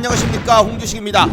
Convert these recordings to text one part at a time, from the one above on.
안녕하십니까, 홍주식입니다.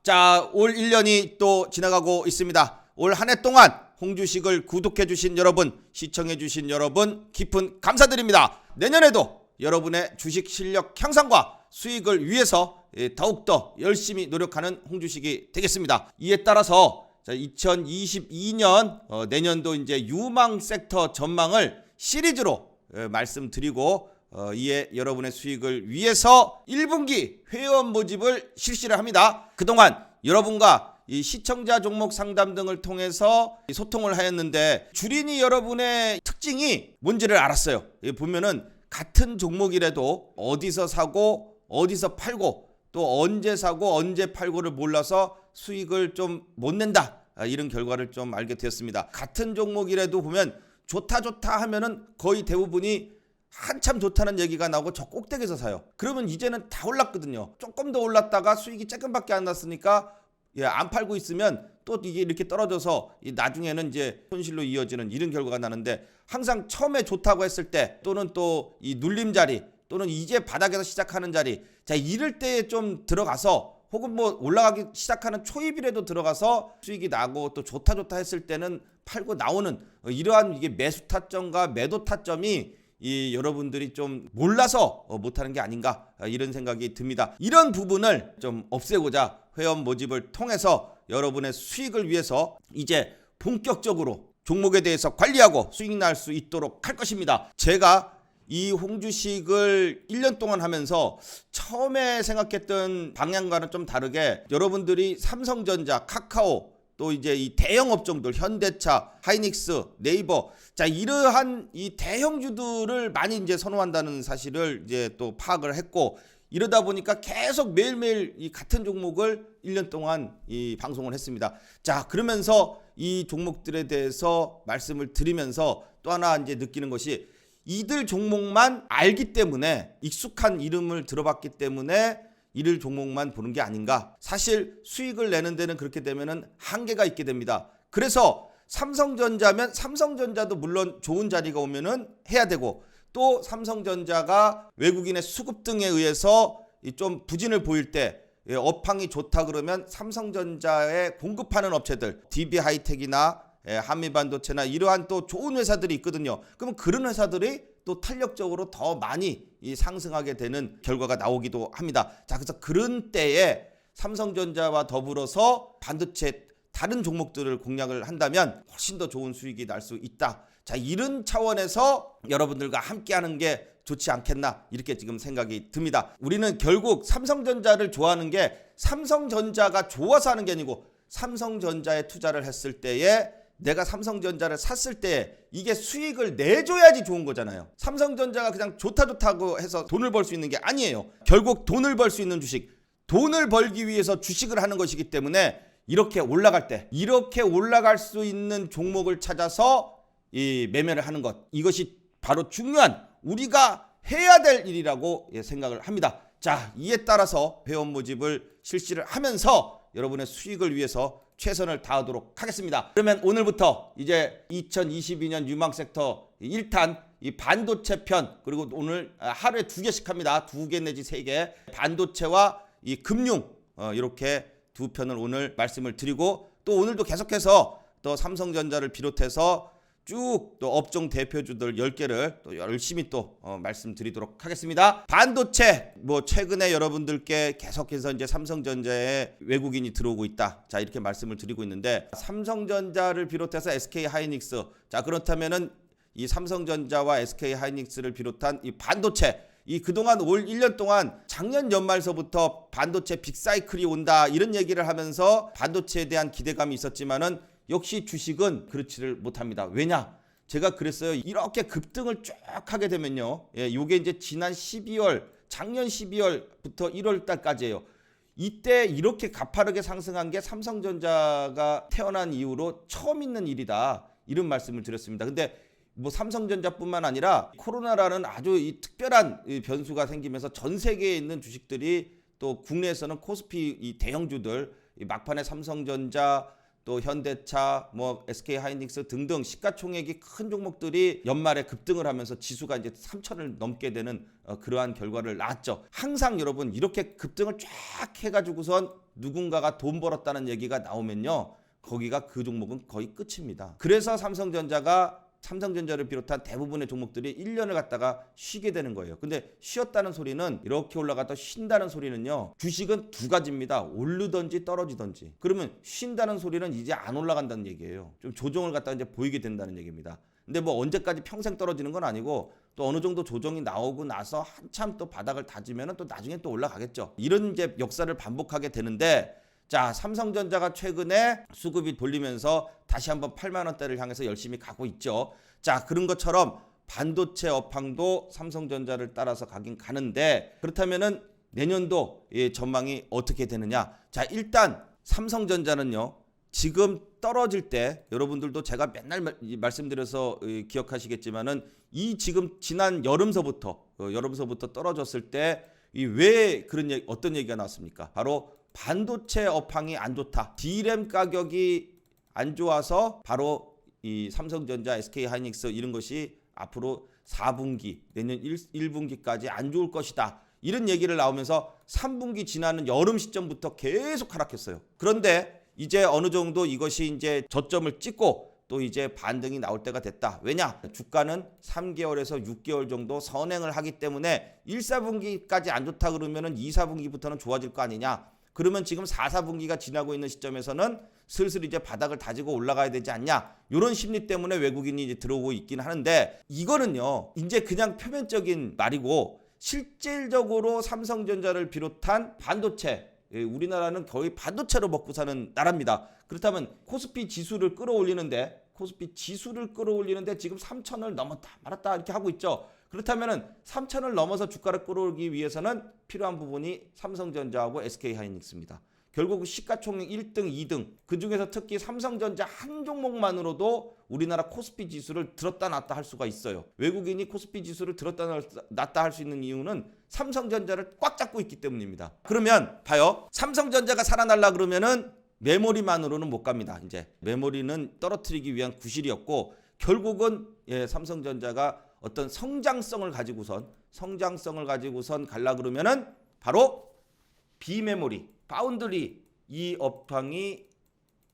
자, 올 1년이 또 지나가고 있습니다. 올 한 해 동안 홍주식을 구독해주신 여러분, 시청해주신 여러분, 깊은 감사드립니다. 내년에도 여러분의 주식 실력 향상과 수익을 위해서 더욱더 열심히 노력하는 홍주식이 되겠습니다. 이에 따라서 2022년 내년도 이제 유망 섹터 전망을 시리즈로 말씀드리고, 이에 여러분의 수익을 위해서 1분기 회원 모집을 실시를 합니다. 그동안 여러분과 이 시청자 종목 상담 등을 통해서 소통을 하였는데, 주린이 여러분의 특징이 뭔지를 알았어요. 보면은 같은 종목이라도 어디서 사고 어디서 팔고 또 언제 사고 언제 팔고를 몰라서 수익을 좀 못 낸다, 이런 결과를 좀 알게 되었습니다. 같은 종목이라도 보면 좋다 하면은 거의 대부분이 한참 좋다는 얘기가 나오고 저 꼭대기에서 사요. 그러면 이제는 다 올랐거든요. 조금 더 올랐다가 수익이 조금밖에 안 났으니까 안 팔고 있으면 또 이게 이렇게 떨어져서 나중에는 이제 손실로 이어지는 이런 결과가 나는데, 항상 처음에 좋다고 했을 때 또는 또 이 눌림 자리 또는 이제 바닥에서 시작하는 자리, 자 이럴 때에 좀 들어가서, 혹은 뭐 올라가기 시작하는 초입이라도 들어가서 수익이 나고 또 좋다 했을 때는 팔고 나오는, 이러한 이게 매수 타점과 매도 타점이 여러분들이 좀 몰라서 못하는 게 아닌가, 이런 생각이 듭니다. 이런 부분을 좀 없애고자 회원 모집을 통해서 여러분의 수익을 위해서 이제 본격적으로 종목에 대해서 관리하고 수익 날 수 있도록 할 것입니다. 제가 이 홍주식을 1년 동안 하면서 처음에 생각했던 방향과는 좀 다르게, 여러분들이 삼성전자, 카카오, 또 이제 이 대형 업종들, 현대차, 하이닉스, 네이버, 자 이러한 이 대형주들을 많이 이제 선호한다는 사실을 이제 또 파악을 했고, 이러다 보니까 계속 매일매일 이 같은 종목을 1년 동안 이 방송을 했습니다. 자, 그러면서 이 종목들에 대해서 말씀을 드리면서 또 하나 이제 느끼는 것이, 이들 종목만 알기 때문에, 익숙한 이름을 들어봤기 때문에 이들 종목만 보는 게 아닌가. 사실 수익을 내는 데는 그렇게 되면은 한계가 있게 됩니다. 그래서 삼성전자면 삼성전자도 물론 좋은 자리가 오면은 해야 되고, 또 삼성전자가 외국인의 수급 등에 의해서 좀 부진을 보일 때 업황이 좋다 그러면 삼성전자에 공급하는 업체들, DB하이텍이나 한미반도체나 이러한 또 좋은 회사들이 있거든요. 그러면 그런 회사들이 또 탄력적으로 더 많이 상승하게 되는 결과가 나오기도 합니다. 자, 그래서 그런 때에 삼성전자와 더불어서 반도체 다른 종목들을 공략을 한다면 훨씬 더 좋은 수익이 날 수 있다. 자, 이런 차원에서 여러분들과 함께하는 게 좋지 않겠나, 이렇게 지금 생각이 듭니다. 우리는 결국 삼성전자를 좋아하는 게 삼성전자가 좋아서 하는 게 아니고, 삼성전자에 투자를 했을 때에 내가 삼성전자를 샀을 때 이게 수익을 내줘야지 좋은 거잖아요. 삼성전자가 그냥 좋다고 해서 돈을 벌 수 있는 게 아니에요. 결국 돈을 벌 수 있는 주식, 돈을 벌기 위해서 주식을 하는 것이기 때문에, 이렇게 올라갈 때 이렇게 올라갈 수 있는 종목을 찾아서 이 매매를 하는 것, 이것이 바로 중요한 우리가 해야 될 일이라고 생각을 합니다. 자, 이에 따라서 회원 모집을 실시를 하면서 여러분의 수익을 위해서 최선을 다하도록 하겠습니다. 그러면 오늘부터 이제 2022년 유망 섹터 1탄 이 반도체 편, 그리고 오늘 하루에 2개씩 합니다. 2개 내지 3개, 반도체와 이 금융, 이렇게 두 편을 오늘 말씀을 드리고, 또 오늘도 계속해서 또 삼성전자를 비롯해서 쭉 또 업종 대표주들 10개를 또 열심히 또 말씀드리도록 하겠습니다. 반도체, 뭐 최근에 여러분들께 계속해서 이제 삼성전자에 외국인이 들어오고 있다, 자 이렇게 말씀을 드리고 있는데, 삼성전자를 비롯해서 SK하이닉스, 자 그렇다면은 이 삼성전자와 SK하이닉스를 비롯한 이 반도체, 이 그동안 올 1년 동안 작년 연말서부터 반도체 빅사이클이 온다, 이런 얘기를 하면서 반도체에 대한 기대감이 있었지만은 역시 주식은 그렇지를 못합니다. 왜냐? 제가 그랬어요. 이렇게 급등을 쭉 하게 되면요, 요게 이제 지난 12월, 작년 12월부터 1월 달까지예요. 이때 이렇게 가파르게 상승한 게 삼성전자가 태어난 이후로 처음 있는 일이다, 이런 말씀을 드렸습니다. 근데 뭐 삼성전자뿐만 아니라 코로나라는 아주 이 특별한 이 변수가 생기면서 전 세계에 있는 주식들이 또 국내에서는 코스피 이 대형주들 이 막판에 삼성전자 또 현대차 뭐 SK하이닉스 등등 시가총액이 큰 종목들이 연말에 급등을 하면서 지수가 이제 3천을 넘게 되는 그러한 결과를 낳았죠. 항상 여러분 이렇게 급등을 쫙 해가지고선 누군가가 돈 벌었다는 얘기가 나오면요, 거기가 그 종목은 거의 끝입니다. 그래서 삼성전자를 비롯한 대부분의 종목들이 1년을 갖다가 쉬게 되는 거예요. 근데 쉬었다는 소리는, 이렇게 올라갔다 쉰다는 소리는요, 주식은 두 가지입니다. 오르든지 떨어지든지. 그러면 쉰다는 소리는 이제 안 올라간다는 얘기예요. 좀 조정을 갖다가 이제 보이게 된다는 얘기입니다. 근데 뭐 언제까지 평생 떨어지는 건 아니고, 또 어느 정도 조정이 나오고 나서 한참 또 바닥을 다지면 또 나중에 또 올라가겠죠. 이런 이제 역사를 반복하게 되는데, 자, 삼성전자가 최근에 수급이 돌리면서 다시 한번 8만 원대를 향해서 열심히 가고 있죠. 자, 그런 것처럼 반도체 업황도 삼성전자를 따라서 가긴 가는데, 그렇다면은 내년도 전망이 어떻게 되느냐? 자, 일단 삼성전자는요, 지금 떨어질 때 여러분들도 제가 맨날 말씀드려서 기억하시겠지만은, 이 지금 지난 여름서부터 떨어졌을 때 왜 그런 어떤 얘기가 나왔습니까? 바로 반도체 업황이 안 좋다. D램 가격이 안 좋아서 바로 이 삼성전자, SK하이닉스 이런 것이 앞으로 4분기, 내년 1분기까지 안 좋을 것이다. 이런 얘기를 나오면서 3분기 지나는 여름 시점부터 계속 하락했어요. 그런데 이제 어느 정도 이것이 이제 저점을 찍고 또 이제 반등이 나올 때가 됐다. 왜냐? 주가는 3개월에서 6개월 정도 선행을 하기 때문에 1, 4분기까지 안 좋다 그러면은 2, 4분기부터는 좋아질 거 아니냐? 그러면 지금 4, 4분기가 지나고 있는 시점에서는 슬슬 이제 바닥을 다지고 올라가야 되지 않냐? 이런 심리 때문에 외국인이 이제 들어오고 있긴 하는데, 이거는요, 이제 그냥 표면적인 말이고, 실질적으로 삼성전자를 비롯한 반도체, 우리나라는 거의 반도체로 먹고 사는 나라입니다. 그렇다면 코스피 지수를 끌어올리는데 지금 3천을 넘었다 말았다 이렇게 하고 있죠. 그렇다면은 3천을 넘어서 주가를 끌어올리기 위해서는 필요한 부분이 삼성전자하고 SK하이닉스입니다. 결국 시가총액 1등, 2등, 그중에서 특히 삼성전자 한 종목만으로도 우리나라 코스피 지수를 들었다 놨다 할 수가 있어요. 외국인이 코스피 지수를 들었다 놨다 할 수 있는 이유는 삼성전자를 꽉 잡고 있기 때문입니다. 그러면 봐요. 삼성전자가 살아날라 그러면은 메모리만으로는 못 갑니다. 이제 메모리는 떨어뜨리기 위한 구실이었고, 결국은 삼성전자가 어떤 성장성을 가지고선 갈라 그러면은 바로 비메모리, 파운드리, 이 업황이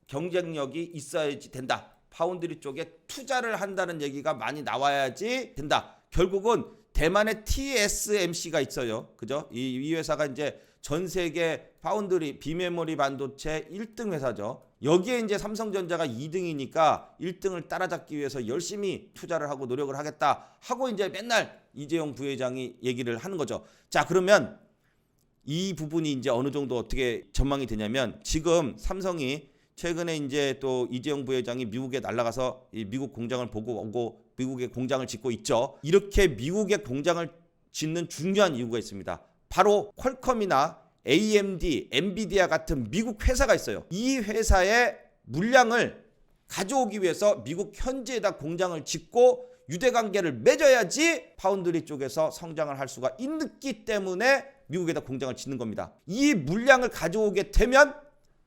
경쟁력이 있어야지 된다. 파운드리 쪽에 투자를 한다는 얘기가 많이 나와야지 된다. 결국은 대만의 TSMC가 있어요. 그죠? 이 회사가 이제 전 세계 파운드리 비메모리 반도체 1등 회사죠. 여기에 이제 삼성전자가 2등이니까 1등을 따라잡기 위해서 열심히 투자를 하고 노력을 하겠다 하고 이제 맨날 이재용 부회장이 얘기를 하는 거죠. 자, 그러면 이 부분이 이제 어느 정도 어떻게 전망이 되냐면, 지금 삼성이 최근에 이제 또 이재용 부회장이 미국에 날아가서 이 미국 공장을 보고 오고 미국의 공장을 짓고 있죠. 이렇게 미국의 공장을 짓는 중요한 이유가 있습니다. 바로 퀄컴이나 AMD, 엔비디아 같은 미국 회사가 있어요. 이 회사의 물량을 가져오기 위해서 미국 현지에다 공장을 짓고 유대관계를 맺어야지 파운드리 쪽에서 성장을 할 수가 있기 때문에 미국에다 공장을 짓는 겁니다. 이 물량을 가져오게 되면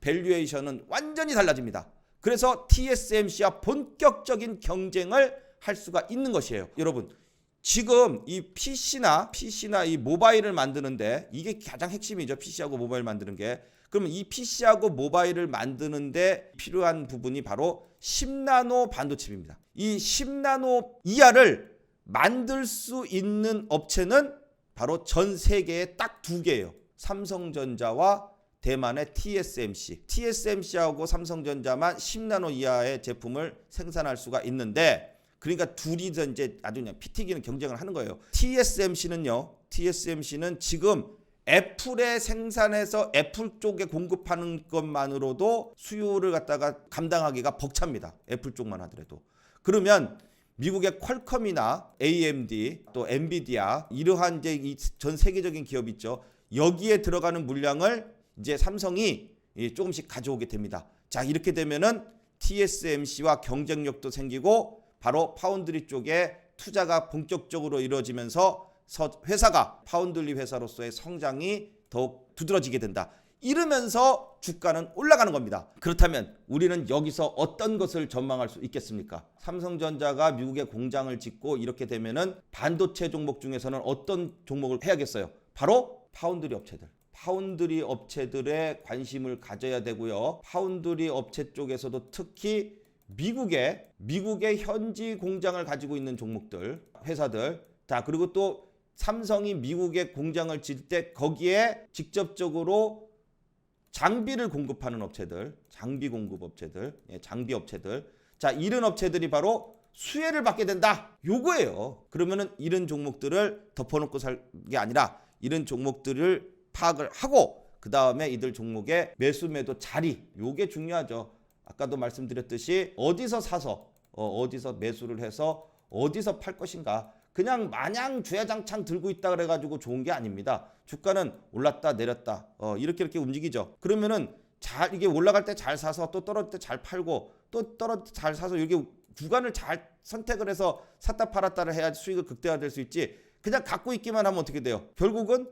밸류에이션은 완전히 달라집니다. 그래서 TSMC와 본격적인 경쟁을 할 수가 있는 것이에요. 여러분, 지금 이 PC나 이 모바일을 만드는데, 이게 가장 핵심이죠. PC하고 모바일 만드는 게. 그러면 이 PC하고 모바일을 만드는데 필요한 부분이 바로 10나노 반도체입니다. 이 10나노 이하를 만들 수 있는 업체는 바로 전 세계에 딱 두 개예요. 삼성전자와 대만의 TSMC. TSMC하고 삼성전자만 10나노 이하의 제품을 생산할 수가 있는데, 그러니까 둘이서 이제 아주 그냥 피 튀기는 경쟁을 하는 거예요. TSMC는 지금 애플에 생산해서 애플 쪽에 공급하는 것만으로도 수요를 갖다가 감당하기가 벅찹니다. 애플 쪽만 하더라도. 그러면 미국의 퀄컴이나 AMD 또 엔비디아 이러한 이제 전 세계적인 기업 있죠. 여기에 들어가는 물량을 이제 삼성이 조금씩 가져오게 됩니다. 자, 이렇게 되면은 TSMC와 경쟁력도 생기고 바로 파운드리 쪽에 투자가 본격적으로 이루어지면서 회사가 파운드리 회사로서의 성장이 더욱 두드러지게 된다. 이러면서 주가는 올라가는 겁니다. 그렇다면 우리는 여기서 어떤 것을 전망할 수 있겠습니까? 삼성전자가 미국에 공장을 짓고 이렇게 되면은 반도체 종목 중에서는 어떤 종목을 해야겠어요? 바로 파운드리 업체들. 파운드리 업체들에 관심을 가져야 되고요. 파운드리 업체 쪽에서도 특히 미국의 현지 공장을 가지고 있는 종목들, 회사들. 자, 그리고 또 삼성이 미국에 공장을 짓을 때 거기에 직접적으로 장비를 공급하는 업체들, 장비 공급 업체들, 장비 업체들. 자, 이런 업체들이 바로 수혜를 받게 된다. 요거예요. 그러면은 이런 종목들을 덮어놓고 살 게 아니라 이런 종목들을 파악을 하고 그 다음에 이들 종목의 매수 매도 자리, 요게 중요하죠. 아까도 말씀드렸듯이 어디서 사서 어디서 매수를 해서 어디서 팔 것인가. 그냥 마냥 주야장창 들고 있다 그래가지고 좋은 게 아닙니다. 주가는 올랐다 내렸다 이렇게 움직이죠. 그러면은 이게 올라갈 때 잘 사서 또 떨어질 때 잘 팔고 또 떨어질 때 잘 사서 이렇게 구간을 잘 선택을 해서 샀다 팔았다를 해야 수익을 극대화될 수 있지. 그냥 갖고 있기만 하면 어떻게 돼요? 결국은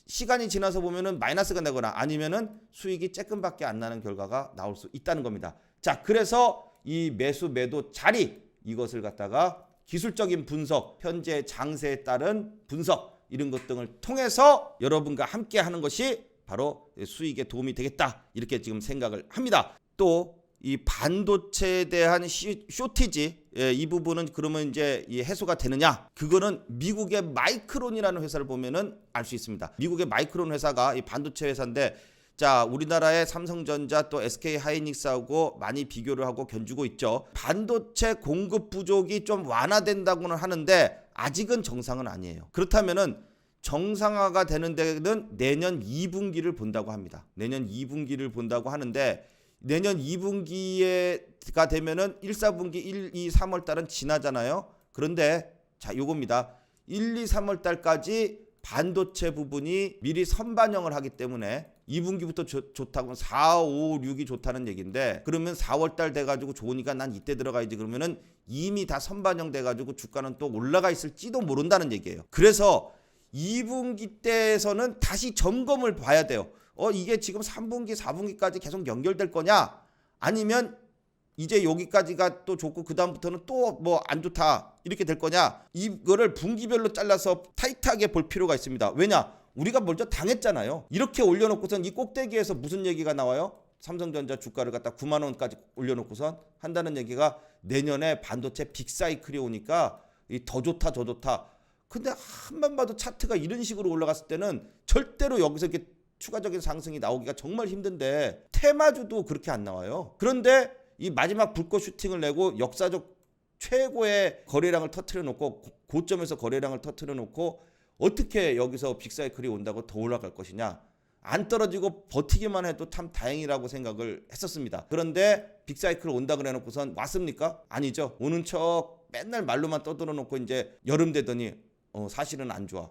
시간이 지나서 보면은 마이너스가 나거나 아니면은 수익이 조금밖에 안 나는 결과가 나올 수 있다는 겁니다. 자, 그래서 이 매수 매도 자리 이것을 갖다가 기술적인 분석, 현재 장세에 따른 분석 이런 것 등을 통해서 여러분과 함께 하는 것이 바로 수익에 도움이 되겠다. 이렇게 지금 생각을 합니다. 또 이 반도체에 대한 쇼티지 이 부분은 그러면 이제 해소가 되느냐? 그거는 미국의 마이크론이라는 회사를 보면은 알 수 있습니다. 미국의 마이크론 회사가 이 반도체 회사인데 자, 우리나라의 삼성전자 또 SK 하이닉스하고 많이 비교를 하고 견주고 있죠. 반도체 공급 부족이 좀 완화된다고는 하는데 아직은 정상은 아니에요. 그렇다면은 정상화가 되는 데는 내년 2분기를 본다고 합니다. 내년 2분기를 본다고 하는데 내년 2분기가 되면은 1, 4분기 1, 2, 3월 달은 지나잖아요. 그런데 자, 요겁니다. 1, 2, 3월 달까지 반도체 부분이 미리 선반영을 하기 때문에 2분기부터 좋다고 하면 4, 5, 6이 좋다는 얘기인데 그러면 4월 달 돼가지고 좋으니까 난 이때 들어가야지 그러면은 이미 다 선반영 돼가지고 주가는 또 올라가 있을지도 모른다는 얘기예요. 그래서 2분기 때에서는 다시 점검을 봐야 돼요. 이게 지금 3분기, 4분기까지 계속 연결될 거냐? 아니면 이제 여기까지가 또 좋고 그 다음부터는 또 뭐 안 좋다 이렇게 될 거냐? 이거를 분기별로 잘라서 타이트하게 볼 필요가 있습니다. 왜냐? 우리가 먼저 당했잖아요. 이렇게 올려놓고선 이 꼭대기에서 무슨 얘기가 나와요? 삼성전자 주가를 갖다 9만 원까지 올려놓고선 한다는 얘기가 내년에 반도체 빅사이클이 오니까 더 좋다 더 좋다. 근데 한번 봐도 차트가 이런 식으로 올라갔을 때는 절대로 여기서 이렇게 추가적인 상승이 나오기가 정말 힘든데 테마주도 그렇게 안 나와요. 그런데 이 마지막 불꽃 슈팅을 내고 역사적 최고의 거래량을 터트려 놓고 고점에서 거래량을 터트려 놓고 어떻게 여기서 빅사이클이 온다고 더 올라갈 것이냐. 안 떨어지고 버티기만 해도 참 다행이라고 생각을 했었습니다. 그런데 빅사이클 온다 그래 놓고선 왔습니까? 아니죠. 오는 척 맨날 말로만 떠들어 놓고 이제 여름 되더니 사실은 안 좋아.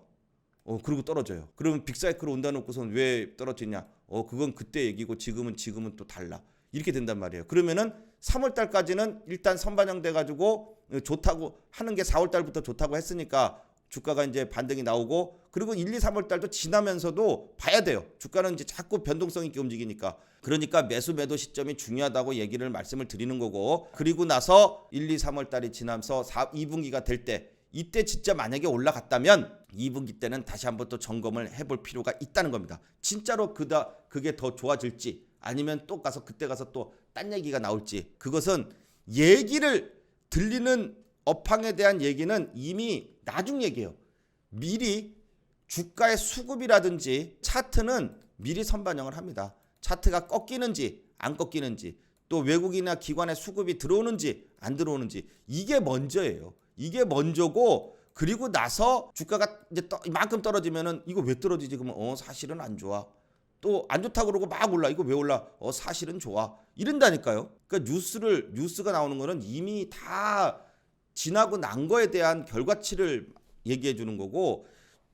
그리고 떨어져요. 그러면 빅사이클 온다 놓고선 왜 떨어지냐? 그건 그때 얘기고 지금은 또 달라. 이렇게 된단 말이에요. 그러면은 3월 달까지는 일단 선반영 돼 가지고 좋다고 하는 게 4월 달부터 좋다고 했으니까 주가가 이제 반등이 나오고 그리고 1, 2, 3월 달도 지나면서도 봐야 돼요. 주가는 이제 자꾸 변동성 있게 움직이니까. 그러니까 매수 매도 시점이 중요하다고 얘기를 말씀을 드리는 거고 그리고 나서 1, 2, 3월 달이 지나면서 2분기가 될 때 이때 진짜 만약에 올라갔다면 2분기 때는 다시 한번 또 점검을 해볼 필요가 있다는 겁니다. 진짜로 그게 더 좋아질지 아니면 또 그때 가서 또 딴 얘기가 나올지 그것은 얘기를 들리는 업황에 대한 얘기는 이미 나중 얘기예요. 미리 주가의 수급이라든지 차트는 미리 선반영을 합니다. 차트가 꺾이는지 안 꺾이는지 또 외국이나 기관의 수급이 들어오는지 안 들어오는지 이게 먼저예요. 이게 먼저고 그리고 나서 주가가 이제 이만큼 떨어지면은 이거 왜 떨어지지? 그러면 사실은 안 좋아. 또 안 좋다고 그러고 막 올라. 이거 왜 올라? 사실은 좋아. 이런다니까요. 그러니까 뉴스가 나오는 거는 이미 다 지나고 난 거에 대한 결과치를 얘기해 주는 거고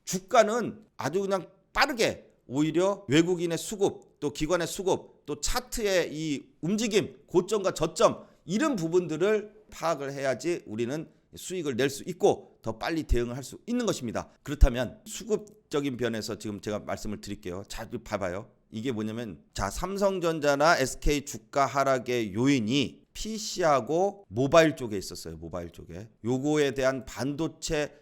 주가는 아주 그냥 빠르게 오히려 외국인의 수급 또 기관의 수급 또 차트의 이 움직임 고점과 저점 이런 부분들을 파악을 해야지 우리는 수익을 낼 수 있고 더 빨리 대응을 할 수 있는 것입니다. 그렇다면 수급적인 면에서 지금 제가 말씀을 드릴게요. 자, 봐봐요. 이게 뭐냐면 자, 삼성전자나 SK 주가 하락의 요인이 PC하고 모바일 쪽에 있었어요. 모바일 쪽에. 요거에 대한 반도체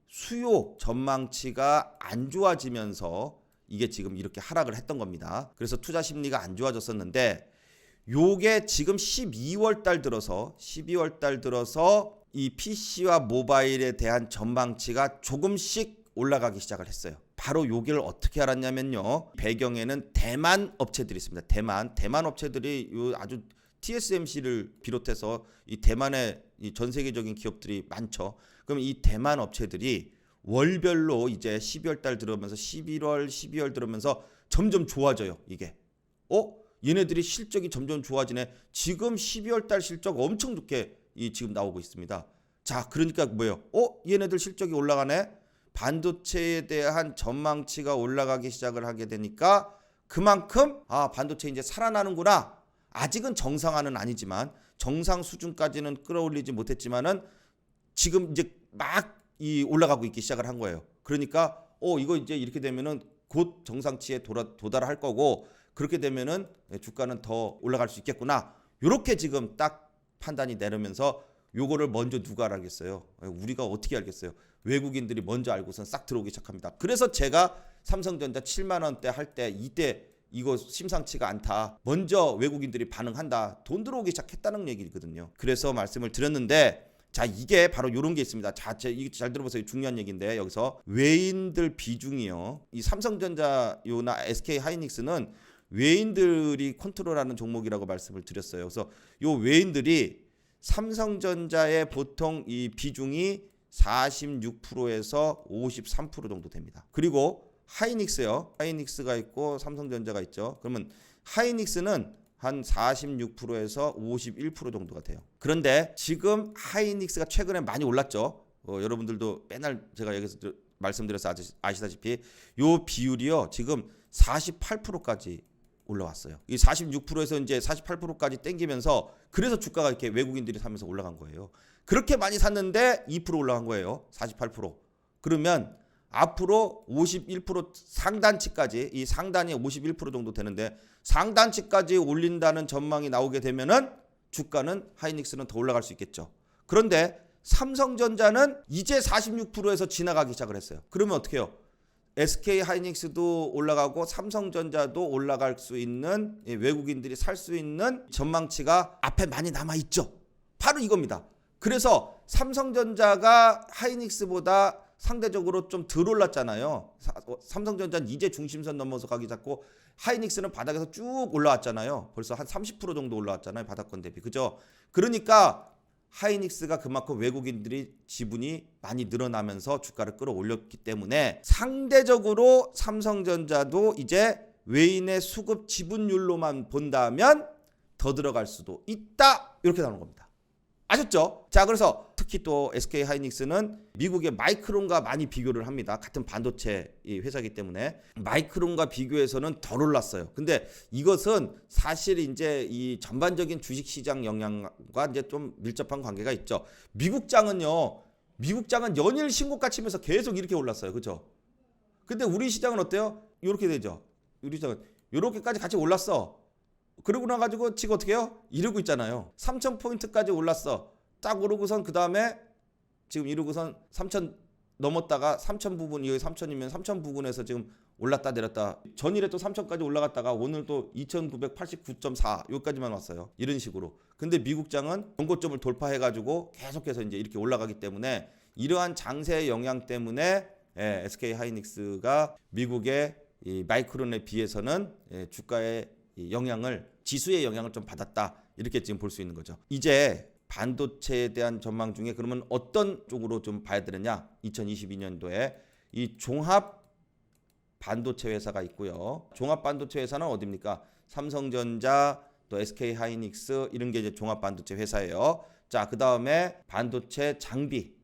수요 전망치가 안 좋아지면서 이게 지금 이렇게 하락을 했던 겁니다. 그래서 투자 심리가 안 좋아졌었는데 요게 지금 12월 달 들어서 이 PC와 모바일에 대한 전망치가 조금씩 올라가기 시작을 했어요. 바로 요기를 어떻게 알았냐면요. 배경에는 대만 업체들이 있습니다. 대만 업체들이 요 아주 TSMC를 비롯해서 이 대만의 이 전 세계적인 기업들이 많죠. 그럼 이 대만 업체들이 월별로 이제 12월 달 들어오면서 11월, 12월 들어오면서 점점 좋아져요. 이게. 얘네들이 실적이 점점 좋아지네. 지금 12월 달 실적 엄청 좋게 지금 나오고 있습니다. 자, 그러니까 뭐예요? 얘네들 실적이 올라가네. 반도체에 대한 전망치가 올라가기 시작을 하게 되니까 그만큼 반도체 이제 살아나는구나. 아직은 정상화는 아니지만 정상 수준까지는 끌어올리지 못했지만은 지금 이제 막 올라가고 있기 시작을 한 거예요. 그러니까 이거 이제 이렇게 되면은 곧 정상치에 도달할 거고 그렇게 되면은 주가는 더 올라갈 수 있겠구나. 요렇게 지금 딱 판단이 내리면서 요거를 먼저 누가 알겠어요? 우리가 어떻게 알겠어요? 외국인들이 먼저 알고선 싹 들어오기 시작합니다. 그래서 제가 삼성전자 7만 원대 할 때 이때 이거 심상치가 않다. 먼저 외국인들이 반응한다. 돈 들어오기 시작했다는 얘기거든요. 그래서 말씀을 드렸는데 자, 이게 바로 요런 게 있습니다. 자, 이거 잘 들어보세요. 중요한 얘기인데 여기서 외인들 비중이요. 이 삼성전자 요나 SK 하이닉스는 외인들이 컨트롤하는 종목이라고 말씀을 드렸어요. 그래서 요 외인들이 삼성전자의 보통 이 비중이 46%에서 53% 정도 됩니다. 그리고 하이닉스요. 하이닉스가 있고 삼성전자가 있죠. 그러면 하이닉스는 한 46%에서 51% 정도가 돼요. 그런데 지금 하이닉스가 최근에 많이 올랐죠. 여러분들도 맨날 제가 여기서 말씀드려서 아시다시피 요 비율이요. 지금 48%까지 올라왔어요. 이 46%에서 이제 48%까지 땡기면서 그래서 주가가 이렇게 외국인들이 사면서 올라간 거예요. 그렇게 많이 샀는데 2% 올라간 거예요. 48%. 그러면 앞으로 51% 상단치까지 이 상단이 51% 정도 되는데 상단치까지 올린다는 전망이 나오게 되면은 주가는 하이닉스는 더 올라갈 수 있겠죠. 그런데 삼성전자는 이제 46%에서 지나가기 시작을 했어요. 그러면 어떻게 해요? SK 하이닉스도 올라가고 삼성전자도 올라갈 수 있는 외국인들이 살 수 있는 전망치가 앞에 많이 남아 있죠. 바로 이겁니다. 그래서 삼성전자가 하이닉스보다 상대적으로 좀 덜 올랐잖아요. 삼성전자는 이제 중심선 넘어서 가기 잡고 하이닉스는 바닥에서 쭉 올라왔잖아요. 벌써 한 30% 정도 올라왔잖아요. 바닥권 대비. 그죠? 그러니까 하이닉스가 그만큼 외국인들이 지분이 많이 늘어나면서 주가를 끌어올렸기 때문에 상대적으로 삼성전자도 이제 외인의 수급 지분율로만 본다면 더 들어갈 수도 있다. 이렇게 나오는 겁니다. 아셨죠? 자, 그래서 특히 또 SK 하이닉스는 미국의 마이크론과 많이 비교를 합니다. 같은 반도체 회사이기 때문에 마이크론과 비교해서는 덜 올랐어요. 근데 이것은 사실 이제 이 전반적인 주식시장 영향과 이제 좀 밀접한 관계가 있죠. 미국장은 연일 신고가 치면서 계속 이렇게 올랐어요. 그렇죠? 근데 우리 시장은 어때요? 이렇게 되죠. 우리 시장은 이렇게까지 같이 올랐어. 그러고 나가지고 지금 어떻게 해요? 이러고 있잖아요. 3,000포인트까지 올랐어. 딱 오르고선 그 다음에 지금 이러고선 3,000 넘었다가 3,000 부분, 여기 3,000이면 3,000 부근에서 지금 올랐다 내렸다. 전일에 또 3,000까지 올라갔다가 오늘 또 2,989.4 여기까지만 왔어요. 이런 식으로. 근데 미국장은 전고점을 돌파해가지고 계속해서 이제 이렇게 올라가기 때문에 이러한 장세의 영향 때문에 SK 하이닉스가 미국의 이 마이크론에 비해서는 주가의 지수의 영향을 좀 받았다. 이렇게 지금 볼 수 있는 거죠. 이제 반도체에 대한 전망 중에 그러면 어떤 쪽으로 좀 봐야 되느냐? 2022년도에 이 종합 반도체 회사가 있고요. 종합 반도체 회사는 어디입니까? 삼성전자, 또 SK 하이닉스 이런 게 이제 종합 반도체 회사예요. 자, 그다음에 반도체 장비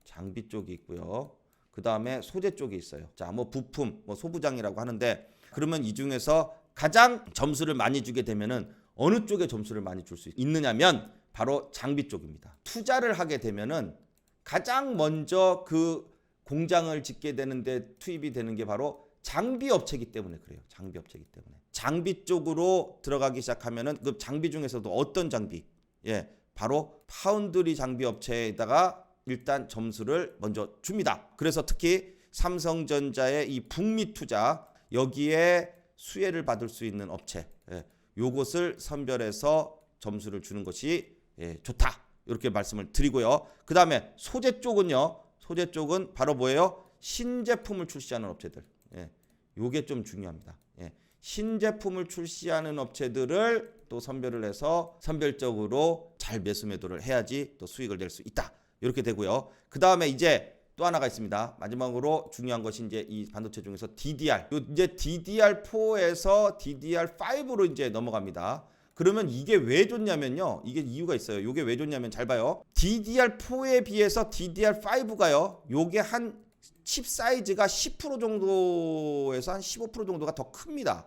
쪽이 있고요. 그다음에 소재 쪽이 있어요. 자, 뭐 부품, 뭐 소부장이라고 하는데 그러면 이 중에서 가장 점수를 많이 주게 되면은 어느 쪽에 점수를 많이 줄 수 있느냐면 바로 장비 쪽입니다. 투자를 하게 되면은 가장 먼저 그 공장을 짓게 되는데 투입이 되는 게 바로 장비 업체이기 때문에 그래요. 장비 업체이기 때문에. 장비 쪽으로 들어가기 시작하면은 그 장비 중에서도 어떤 장비? 예, 바로 파운드리 장비 업체에다가 일단 점수를 먼저 줍니다. 그래서 특히 삼성전자의 이 북미 투자 여기에 수혜를 받을 수 있는 업체, 예, 요것을 선별해서 점수를 주는 것이 좋다. 이렇게 말씀을 드리고요. 그 다음에 소재 쪽은요. 소재 쪽은 바로 뭐예요? 신제품을 출시하는 업체들. 예, 요게 좀 중요합니다. 예, 신제품을 출시하는 업체들을 또 선별을 해서 선별적으로 잘 매수 매도를 해야지 또 수익을 낼 수 있다. 이렇게 되고요. 그 다음에 이제 또 하나가 있습니다. 마지막으로 중요한 것이 이제 이 반도체 중에서 DDR. 이제 DDR4에서 DDR5로 이제 넘어갑니다. 그러면 이게 왜 좋냐면요. 이게 이유가 있어요. 이게 왜 좋냐면 잘 봐요. DDR4에 비해서 DDR5가요. 요게 한 칩 사이즈가 10% 정도에서 한 15% 정도가 더 큽니다.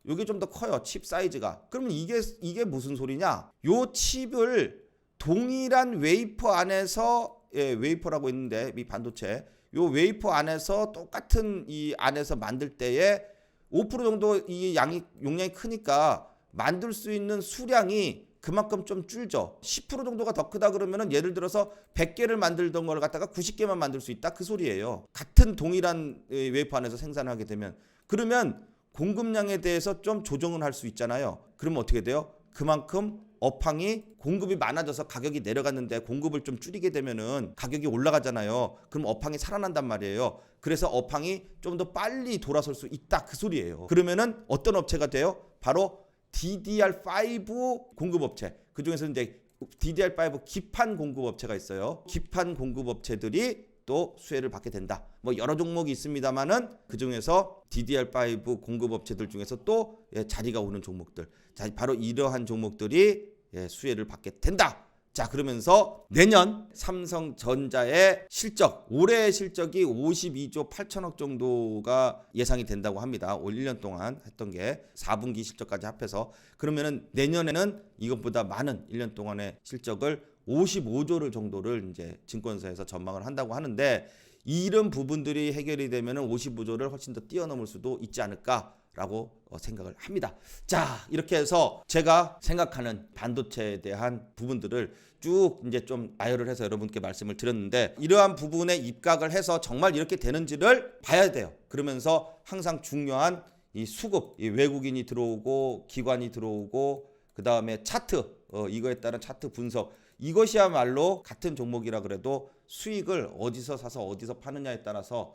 요게 좀 더 커요. 칩 사이즈가. 그러면 이게 무슨 소리냐? 요 칩을 동일한 웨이퍼 안에서 웨이퍼라고 있는데 이 반도체 요 웨이퍼 안에서 똑같은 이 안에서 만들 때에 5% 정도 이 용량이 크니까 만들 수 있는 수량이 그만큼 좀 줄죠. 10% 정도가 더 크다 그러면은 예를 들어서 100개를 만들던 걸 갖다가 90개만 만들 수 있다 그 소리예요. 같은 동일한 웨이퍼 안에서 생산하게 되면 그러면 공급량에 대해서 좀 조정을 할 수 있잖아요. 그러면 어떻게 돼요? 그만큼 업황이 공급이 많아져서 가격이 내려갔는데 공급을 좀 줄이게 되면은 가격이 올라가잖아요. 그럼 업황이 살아난단 말이에요. 그래서 업황이 좀 더 빨리 돌아설 수 있다 그 소리예요. 그러면은 어떤 업체가 돼요? 바로 DDR5 공급업체. 그 중에서 이제 DDR5 기판 공급업체가 있어요. 기판 공급업체들이 또 수혜를 받게 된다. 뭐 여러 종목이 있습니다만은 그 중에서 DDR5 공급업체들 중에서 또 자리가 오는 종목들. 자, 바로 이러한 종목들이 수혜를 받게 된다. 자, 그러면서 내년 삼성전자의 실적, 올해의 실적이 52조 8천억 정도가 예상이 된다고 합니다. 올 1년 동안 했던 게 4분기 실적까지 합해서. 그러면은 내년에는 이것보다 많은 1년 동안의 실적을 55조를 정도를 이제 증권사에서 전망을 한다고 하는데 이런 부분들이 해결이 되면은 55조를 훨씬 더 뛰어넘을 수도 있지 않을까라고 생각을 합니다. 자, 이렇게 해서 제가 생각하는 반도체에 대한 부분들을 쭉 이제 좀 나열을 해서 여러분께 말씀을 드렸는데 이러한 부분에 입각을 해서 정말 이렇게 되는지를 봐야 돼요. 그러면서 항상 중요한 이 수급, 이 외국인이 들어오고 기관이 들어오고 그 다음에 차트, 이거에 따른 차트 분석 이것이야말로 같은 종목이라 그래도 수익을 어디서 사서 어디서 파느냐에 따라서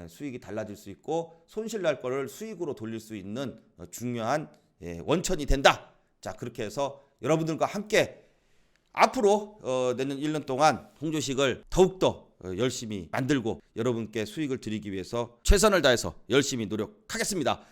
수익이 달라질 수 있고 손실 날 거를 수익으로 돌릴 수 있는 중요한 원천이 된다. 자, 그렇게 해서 여러분들과 함께 앞으로 내년 1년 동안 홍주식을 더욱더 열심히 만들고 여러분께 수익을 드리기 위해서 최선을 다해서 열심히 노력하겠습니다.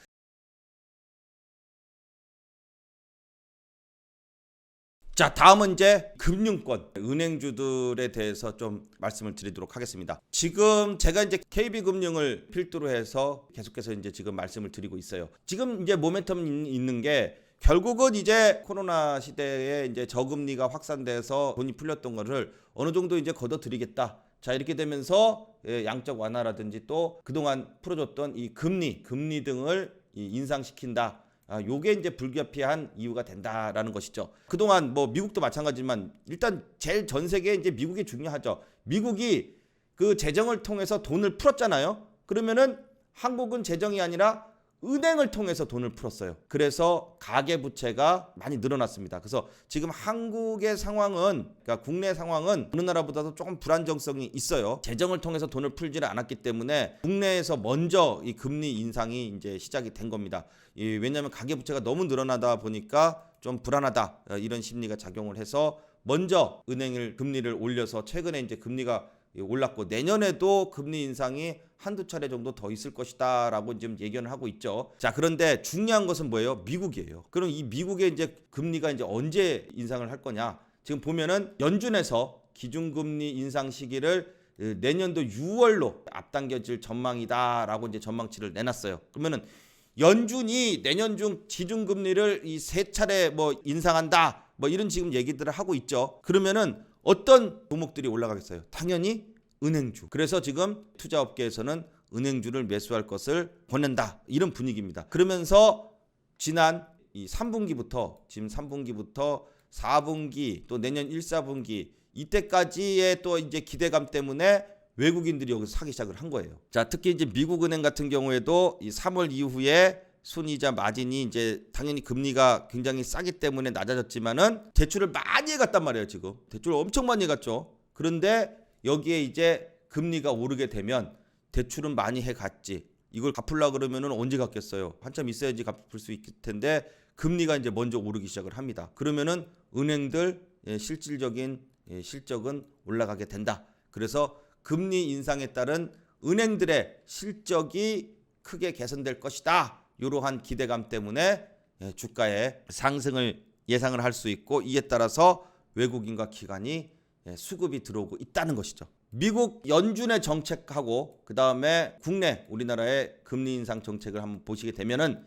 자, 다음은 이제 금융권, 은행주들에 대해서 좀 말씀을 드리도록 하겠습니다. 지금 제가 이제 KB금융을 필두로 해서 계속해서 이제 지금 말씀을 드리고 있어요. 지금 이제 모멘텀 있는 게 결국은 이제 코로나 시대에 이제 저금리가 확산돼서 돈이 풀렸던 거를 어느 정도 이제 걷어들이겠다. 자, 이렇게 되면서 양적 완화라든지 또 그동안 풀어줬던 이 금리 등을 인상시킨다. 요게 이제 불가피한 이유가 된다라는 것이죠. 그동안 뭐 미국도 마찬가지지만 일단 제일 전 세계에 이제 미국이 중요하죠. 미국이 그 재정을 통해서 돈을 풀었잖아요. 그러면은 한국은 재정이 아니라 은행을 통해서 돈을 풀었어요. 그래서 가계 부채가 많이 늘어났습니다. 그래서 지금 한국의 상황은, 그러니까 국내 상황은 어느 나라보다도 조금 불안정성이 있어요. 재정을 통해서 돈을 풀지는 않았기 때문에 국내에서 먼저 이 금리 인상이 이제 시작이 된 겁니다. 왜냐하면 가계 부채가 너무 늘어나다 보니까 좀 불안하다 이런 심리가 작용을 해서 먼저 은행을 금리를 올려서 최근에 이제 금리가 올랐고 내년에도 금리 인상이 한두 차례 정도 더 있을 것이다 라고 지금 예견을 하고 있죠. 자, 그런데 중요한 것은 뭐예요? 미국이에요. 그럼 이 미국의 이제 금리가 이제 언제 인상을 할 거냐? 지금 보면은 연준에서 기준금리 인상 시기를 내년도 6월로 앞당겨질 전망이다라고 이제 전망치를 내놨어요. 그러면은 연준이 내년 중 기준금리를 이 세 차례 뭐 인상한다. 뭐 이런 지금 얘기들을 하고 있죠. 그러면은 어떤 종목들이 올라가겠어요? 당연히 은행주. 그래서 지금 투자업계에서는 은행주를 매수할 것을 권한다. 이런 분위기입니다. 그러면서 지난 이 3분기부터 지금 3분기부터 4분기 또 내년 1, 4분기 이때까지의 또 이제 기대감 때문에 외국인들이 여기서 사기 시작을 한 거예요. 자, 특히 이제 미국 은행 같은 경우에도 이 3월 이후에 순이자 마진이 이제 당연히 금리가 굉장히 싸기 때문에 낮아졌지만은 대출을 많이 해갔단 말이에요. 지금 대출을 엄청 많이 해갔죠. 그런데 여기에 이제 금리가 오르게 되면 대출은 많이 해갔지. 이걸 갚으려고 그러면은 언제 갚겠어요? 한참 있어야지 갚을 수 있을 텐데 금리가 이제 먼저 오르기 시작을 합니다. 그러면은 은행들 실질적인 실적은 올라가게 된다. 그래서 금리 인상에 따른 은행들의 실적이 크게 개선될 것이다. 이러한 기대감 때문에 주가의 상승을 예상을 할 수 있고 이에 따라서 외국인과 기관이 수급이 들어오고 있다는 것이죠. 미국 연준의 정책하고 그 다음에 국내 우리나라의 금리 인상 정책을 한번 보시게 되면은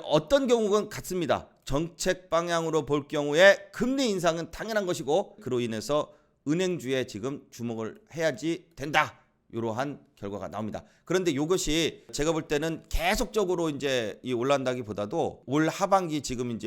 어떤 경우는 같습니다. 정책 방향으로 볼 경우에 금리 인상은 당연한 것이고 그로 인해서 은행주에 지금 주목을 해야지 된다. 이러한 결과가 나옵니다. 그런데 이것이 제가 볼 때는 계속적으로 이제 올라간다기보다도 올 하반기 지금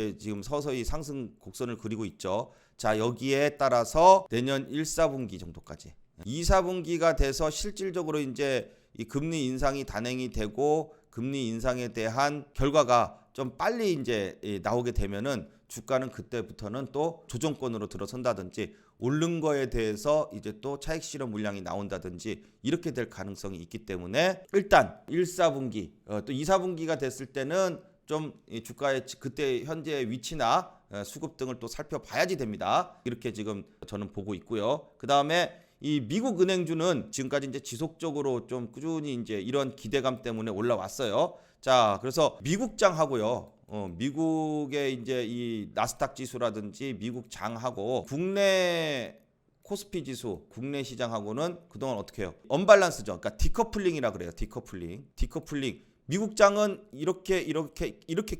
서서히 상승 곡선을 그리고 있죠. 자, 여기에 따라서 내년 1, 4분기 정도까지 2, 4분기가 돼서 실질적으로 이제 이 금리 인상이 단행이 되고 금리 인상에 대한 결과가 좀 빨리 이제 나오게 되면은 주가는 그때부터는 또 조정권으로 들어선다든지 오른 거에 대해서 이제 또 차익 실현 물량이 나온다든지 이렇게 될 가능성이 있기 때문에 일단 1, 4분기 또 2, 4분기가 됐을 때는 좀 주가의 그때 현재의 위치나 수급 등을 또 살펴봐야지 됩니다. 이렇게 지금 저는 보고 있고요. 그 다음에 이 미국 은행주는 지금까지 이제 지속적으로 좀 꾸준히 이제 이런 기대감 때문에 올라왔어요. 자, 그래서 미국장하고요. 미국의 이제 이 나스닥 지수라든지 미국 장하고 국내 코스피 지수, 국내 시장하고는 그동안 어떻게 해요? 언밸런스죠. 그러니까 디커플링이라 그래요. 디커플링. 미국 장은 이렇게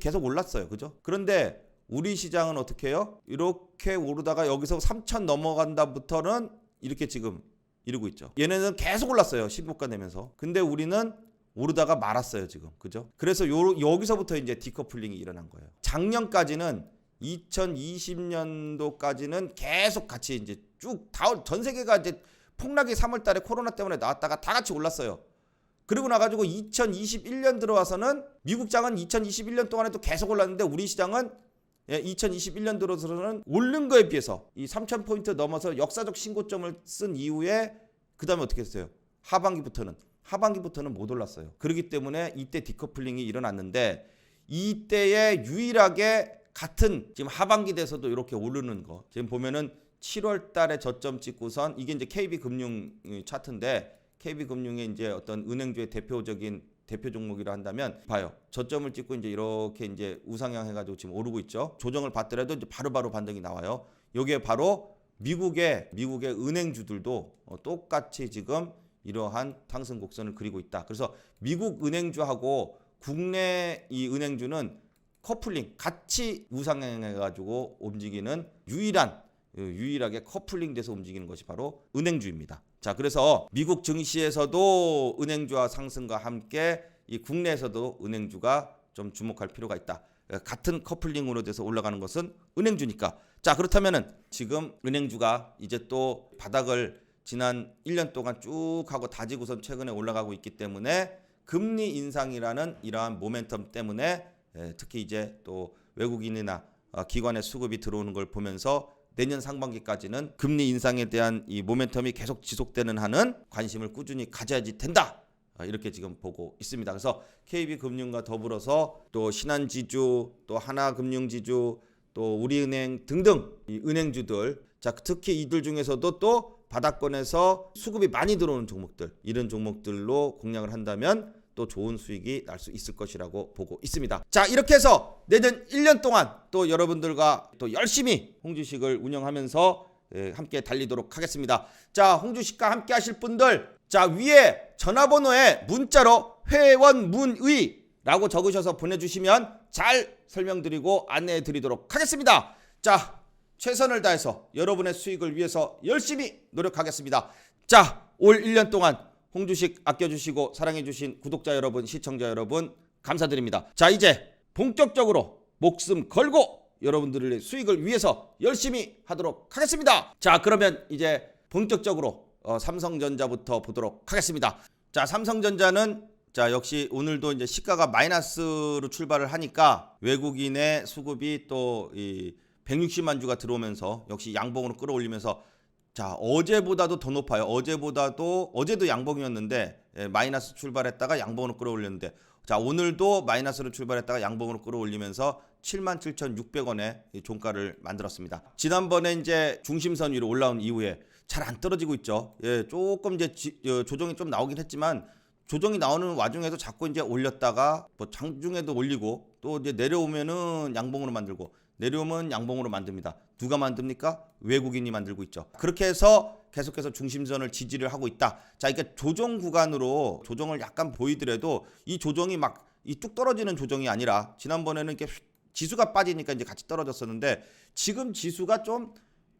계속 올랐어요. 그죠? 그런데 우리 시장은 어떻게 해요? 이렇게 오르다가 여기서 3,000 넘어간다부터는 이렇게 지금 이러고 있죠. 얘네는 계속 올랐어요. 신고가 내면서. 근데 우리는 오르다가 말았어요, 지금. 그죠? 그래서 여기서부터 이제 디커플링이 일어난 거예요. 작년까지는 2020년도까지는 계속 같이 이제 쭉 전 세계가 이제 폭락이 3월 달에 코로나 때문에 나왔다가 다 같이 올랐어요. 그리고 나가지고 2021년 들어와서는 미국장은 2021년 동안에도 계속 올랐는데 우리 시장은 2021년 들어서는 오른 거에 비해서 이 3,000포인트 넘어서 역사적 신고점을 쓴 이후에 그 다음에 어떻게 했어요? 하반기부터는 못 올랐어요. 그렇기 때문에 이때 디커플링이 일어났는데 이때에 유일하게 같은 지금 하반기 돼서도 이렇게 오르는 거 지금 보면은 7월 달에 저점 찍고선 이게 이제 KB금융 차트인데 KB금융의 이제 어떤 은행주의 대표 종목이라 한다면 봐요. 저점을 찍고 이제 이렇게 이제 우상향 해가지고 지금 오르고 있죠. 조정을 받더라도 이제 바로바로 반등이 나와요. 여기에 바로 미국의 은행주들도 똑같이 지금 이러한 상승 곡선을 그리고 있다. 그래서 미국 은행주하고 국내 이 은행주는 커플링 같이 우상향해가지고 움직이는 유일하게 커플링 돼서 움직이는 것이 바로 은행주입니다. 자, 그래서 미국 증시에서도 은행주와 상승과 함께 이 국내에서도 은행주가 좀 주목할 필요가 있다. 같은 커플링으로 돼서 올라가는 것은 은행주니까. 자, 그렇다면은 지금 은행주가 이제 또 바닥을 지난 1년 동안 쭉 하고 다지고선 최근에 올라가고 있기 때문에 금리 인상이라는 이러한 모멘텀 때문에 특히 이제 또 외국인이나 기관의 수급이 들어오는 걸 보면서 내년 상반기까지는 금리 인상에 대한 이 모멘텀이 계속 지속되는 한은 관심을 꾸준히 가져야지 된다. 이렇게 지금 보고 있습니다. 그래서 KB금융과 더불어서 또 신한지주, 또 하나금융지주, 또 우리은행 등등 이 은행주들, 자, 특히 이들 중에서도 또 바닥권에서 수급이 많이 들어오는 종목들, 이런 종목들로 공략을 한다면 또 좋은 수익이 날 수 있을 것이라고 보고 있습니다. 자, 이렇게 해서 내년 1년 동안 또 여러분들과 또 열심히 홍주식을 운영하면서 함께 달리도록 하겠습니다. 자, 홍주식과 함께 하실 분들, 자, 위에 전화번호에 문자로 회원 문의라고 적으셔서 보내주시면 잘 설명드리고 안내해 드리도록 하겠습니다. 자, 최선을 다해서 여러분의 수익을 위해서 열심히 노력하겠습니다. 자, 올 1년 동안 홍주식 아껴주시고 사랑해주신 구독자 여러분, 시청자 여러분 감사드립니다. 자, 이제 본격적으로 목숨 걸고 여러분들의 수익을 위해서 열심히 하도록 하겠습니다. 자, 그러면 이제 본격적으로 삼성전자부터 보도록 하겠습니다. 자, 삼성전자는 자, 역시 오늘도 이제 시가가 마이너스로 출발을 하니까 외국인의 수급이 또 이 160만 주가 들어오면서 역시 양봉으로 끌어올리면서 자, 어제보다도 더 높아요. 어제도 양봉이었는데 마이너스 출발했다가 양봉으로 끌어올렸는데 자, 오늘도 마이너스로 출발했다가 양봉으로 끌어올리면서 77,600원의 종가를 만들었습니다. 지난번에 이제 중심선 위로 올라온 이후에 잘 안 떨어지고 있죠. 예, 조금 이제 조정이 좀 나오긴 했지만 조정이 나오는 와중에도 자꾸 이제 올렸다가 뭐 장중에도 올리고 또 이제 내려오면은 양봉으로 만들고 내려오면 양봉으로 만듭니다. 누가 만듭니까? 외국인이 만들고 있죠. 그렇게 해서 계속해서 중심선을 지지를 하고 있다. 자, 이게 조정 구간으로 조정을 약간 보이더라도 이 조정이 막 이 뚝 떨어지는 조정이 아니라 지난번에는 이렇게 지수가 빠지니까 이제 같이 떨어졌었는데 지금 지수가 좀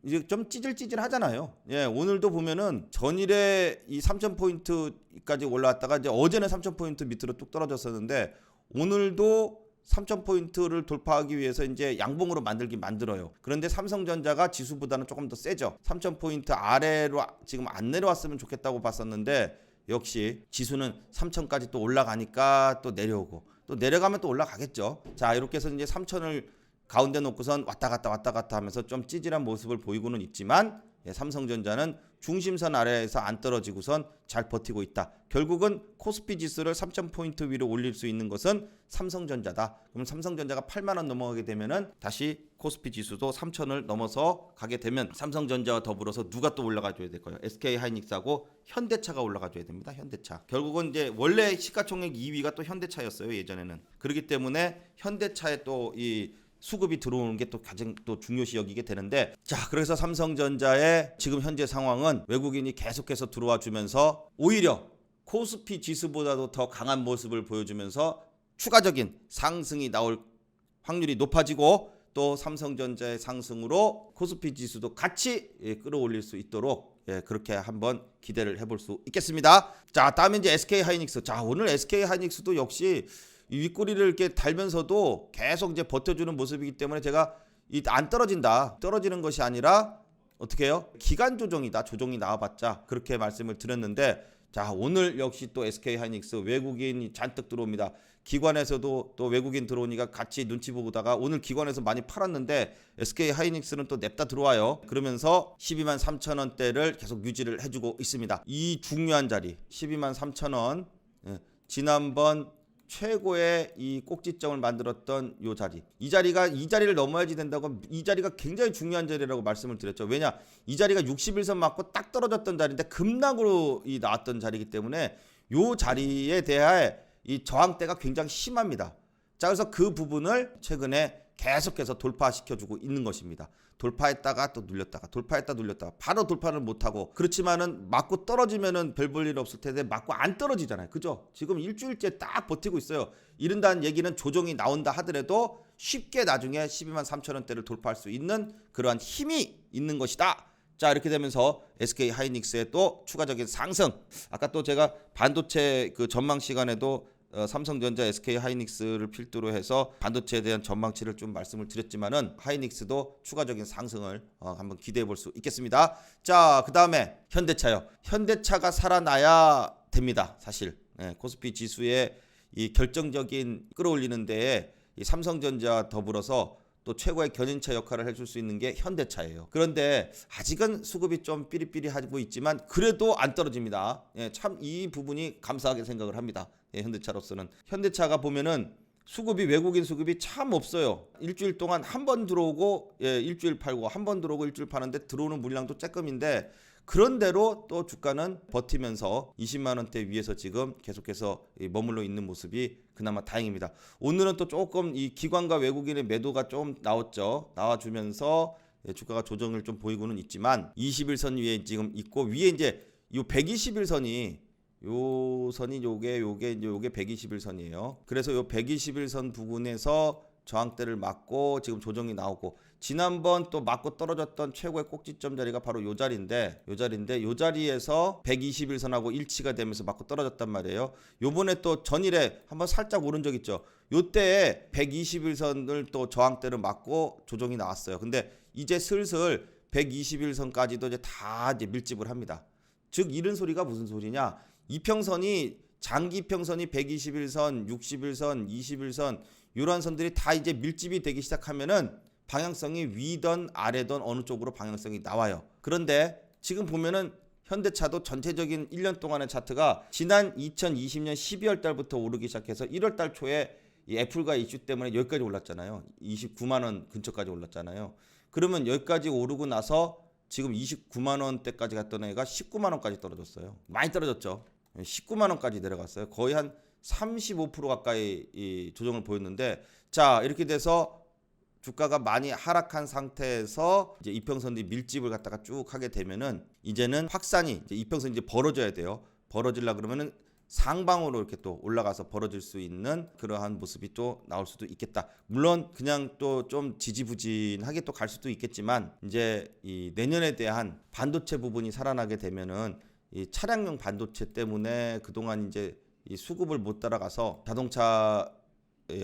이제 좀 찌질찌질 하잖아요. 예, 오늘도 보면은 전일에 이 3,000포인트까지 올라왔다가 이제 어제는 3,000포인트 밑으로 뚝 떨어졌었는데 오늘도 3,000포인트를 돌파하기 위해서 이제 양봉으로 만들어요. 그런데 삼성전자가 지수보다는 조금 더 세죠. 3,000포인트 아래로 지금 안 내려왔으면 좋겠다고 봤었는데 역시 지수는 3,000까지 또 올라가니까 또 내려오고 또 내려가면 또 올라가겠죠. 자, 이렇게 해서 이제 3,000을 가운데 놓고선 왔다 갔다 하면서 좀 찌질한 모습을 보이고는 있지만 삼성전자는 중심선 아래에서 안 떨어지고선 잘 버티고 있다. 결국은 코스피 지수를 3,000포인트 위로 올릴 수 있는 것은 삼성전자다. 그럼 삼성전자가 8만 원 넘어가게 되면은 다시 코스피 지수도 3,000을 넘어서 가게 되면 삼성전자와 더불어서 누가 또 올라가 줘야 될 거예요. SK하이닉스하고 현대차가 올라가 줘야 됩니다. 현대차. 결국은 이제 원래 시가총액 2위가 또 현대차였어요. 예전에는. 그렇기 때문에 현대차에 또 이 수급이 들어오는 게 또 가장 또 중요시 여기게 되는데 자, 그래서 삼성전자의 지금 현재 상황은 외국인이 계속해서 들어와 주면서 오히려 코스피 지수보다도 더 강한 모습을 보여주면서 추가적인 상승이 나올 확률이 높아지고 또 삼성전자의 상승으로 코스피 지수도 같이 끌어올릴 수 있도록 그렇게 한번 기대를 해볼 수 있겠습니다. 자, 다음에 이제 SK하이닉스. 자, 오늘 SK하이닉스도 역시 이 윗꼬리를 이렇게 달면서도 계속 이제 버텨주는 모습이기 때문에 제가 안 떨어진다. 떨어지는 것이 아니라 어떻게 해요? 기간 조정이다. 조정이 나와봤자 그렇게 말씀을 드렸는데 자, 오늘 역시 또 SK하이닉스 외국인이 잔뜩 들어옵니다. 기관에서도 또 외국인 들어오니까 같이 눈치 보다가 오늘 기관에서 많이 팔았는데 SK하이닉스는 또 냅다 들어와요. 그러면서 123,000원대를 계속 유지를 해주고 있습니다. 이 중요한 자리 123,000원 지난번 최고의 이 꼭지점을 만들었던 요 자리. 이 자리를 넘어야지 된다고 이 자리가 굉장히 중요한 자리라고 말씀을 드렸죠. 왜냐? 이 자리가 61선 맞고 딱 떨어졌던 자리인데 급락으로 나왔던 자리이기 때문에 요 자리에 대해 이 저항대가 굉장히 심합니다. 자, 그래서 그 부분을 최근에 계속해서 돌파시켜주고 있는 것입니다. 돌파했다가 또 눌렸다가 돌파했다 눌렸다가 바로 돌파를 못하고 그렇지만은 맞고 떨어지면은 별 볼 일 없을 텐데 맞고 안 떨어지잖아요. 그죠? 지금 일주일째 딱 버티고 있어요. 이른다는 얘기는 조정이 나온다 하더라도 쉽게 나중에 123,000원대를 돌파할 수 있는 그러한 힘이 있는 것이다. 자, 이렇게 되면서 SK하이닉스의 또 추가적인 상승. 아까 또 제가 반도체 그 전망 시간에도 삼성전자, SK하이닉스를 필두로 해서 반도체에 대한 전망치를 좀 말씀을 드렸지만은 하이닉스도 추가적인 상승을 한번 기대해 볼 수 있겠습니다. 자, 그 다음에 현대차요. 현대차가 살아나야 됩니다. 사실 코스피 지수의 이 결정적인 끌어올리는 데에 이 삼성전자 더불어서 또 최고의 견인차 역할을 해줄 수 있는 게 현대차예요. 그런데 아직은 수급이 좀 삐리삐리하고 있지만 그래도 안 떨어집니다. 참 이 부분이 감사하게 생각을 합니다. 현대차로서는. 현대차가 보면은 수급이 외국인 수급이 참 없어요. 일주일 동안 한 번 들어오고 일주일 팔고 한 번 들어오고 일주일 파는데 들어오는 물량도 쬐끔인데 그런대로 또 주가는 버티면서 20만 원대 위에서 지금 계속해서 머물러 있는 모습이 그나마 다행입니다. 오늘은 또 조금 이 기관과 외국인의 매도가 좀 나왔죠. 나와주면서 주가가 조정을 좀 보이고는 있지만 21선 위에 지금 있고 위에 이제 이 121선이 요 선이 요게 121선이에요. 그래서 요 121선 부근에서 저항대를 맞고 지금 조정이 나오고, 지난번 또 맞고 떨어졌던 최고의 꼭지점 자리가 바로 요 자리인데 요 자리에서 121선하고 일치가 되면서 맞고 떨어졌단 말이에요. 요번에 또 전일에 한번 살짝 오른 적 있죠. 요때에 121선을 또 저항대를 맞고 조정이 나왔어요. 근데 이제 슬슬 121선까지도 이제 다 이제 밀집을 합니다. 즉 이런 소리가 무슨 소리냐? 이평선이 장기평선이 121선, 61선, 21선 이러한 선들이 다 이제 밀집이 되기 시작하면은 방향성이 위든 아래든 어느 쪽으로 방향성이 나와요. 그런데 지금 보면은 현대차도 전체적인 1년 동안의 차트가 지난 2020년 12월 달부터 오르기 시작해서 1월 달 초에 이 애플과 이슈 때문에 여기까지 올랐잖아요. 29만 원 근처까지 올랐잖아요. 그러면 여기까지 오르고 나서 지금 29만 원대까지 갔던 애가 19만 원까지 떨어졌어요. 많이 떨어졌죠. 19만 원까지 내려갔어요. 거의 한 35% 가까이 이 조정을 보였는데, 자 이렇게 돼서 주가가 많이 하락한 상태에서 이제 이평선들이 밀집을 갖다가 쭉 하게 되면은 이제는 확산이 이제 이평선이 이제 벌어져야 돼요. 벌어지려 그러면은 상방으로 이렇게 또 올라가서 벌어질 수 있는 그러한 모습이 또 나올 수도 있겠다. 물론 그냥 또 좀 지지부진하게 또 갈 수도 있겠지만, 이제 이 내년에 대한 반도체 부분이 살아나게 되면은 이 차량용 반도체 때문에 그동안 이제 이 수급을 못 따라가서 자동차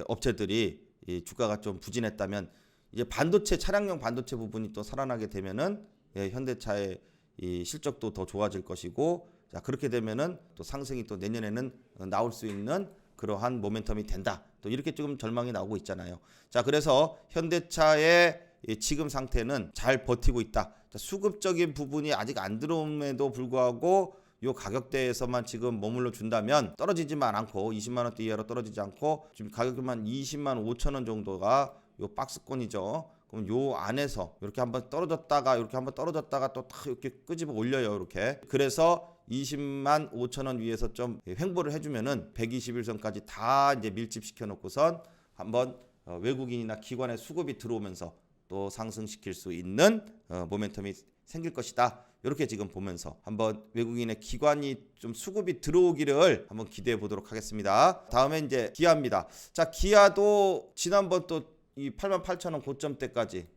업체들이 이 주가가 좀 부진했다면, 이제 반도체 차량용 반도체 부분이 또 살아나게 되면은 현대차의 이 실적도 더 좋아질 것이고, 자 그렇게 되면은 또 상승이 또 내년에는 나올 수 있는 그러한 모멘텀이 된다. 또 이렇게 조금 전망이 나오고 있잖아요. 자 그래서 현대차의 지금 상태는 잘 버티고 있다. 자, 수급적인 부분이 아직 안 들어옴에도 불구하고 요 가격대에서만 지금 머물러 준다면 떨어지지만 않고 20만 원대 이하로 떨어지지 않고 지금 가격만 20만 5천 원 정도가 요 박스권이죠. 그럼 요 안에서 이렇게 한번 떨어졌다가 이렇게 한번 떨어졌다가 또 탁 이렇게 끄집어 올려요. 이렇게. 그래서 20만 5천 원 위에서 좀 횡보를 해주면은 121선까지 다 이제 밀집시켜 놓고선 한번 외국인이나 기관의 수급이 들어오면서 또 상승시킬 수 있는 모멘텀이 생길 것이다. 이렇게 지금 보면서 한번 외국인의 기관이 좀 수급이 들어오기를 한번 기대해 보도록 하겠습니다. 다음에 이제 기아입니다. 자 기아도 지난번 또 이 88,000원 고점대까지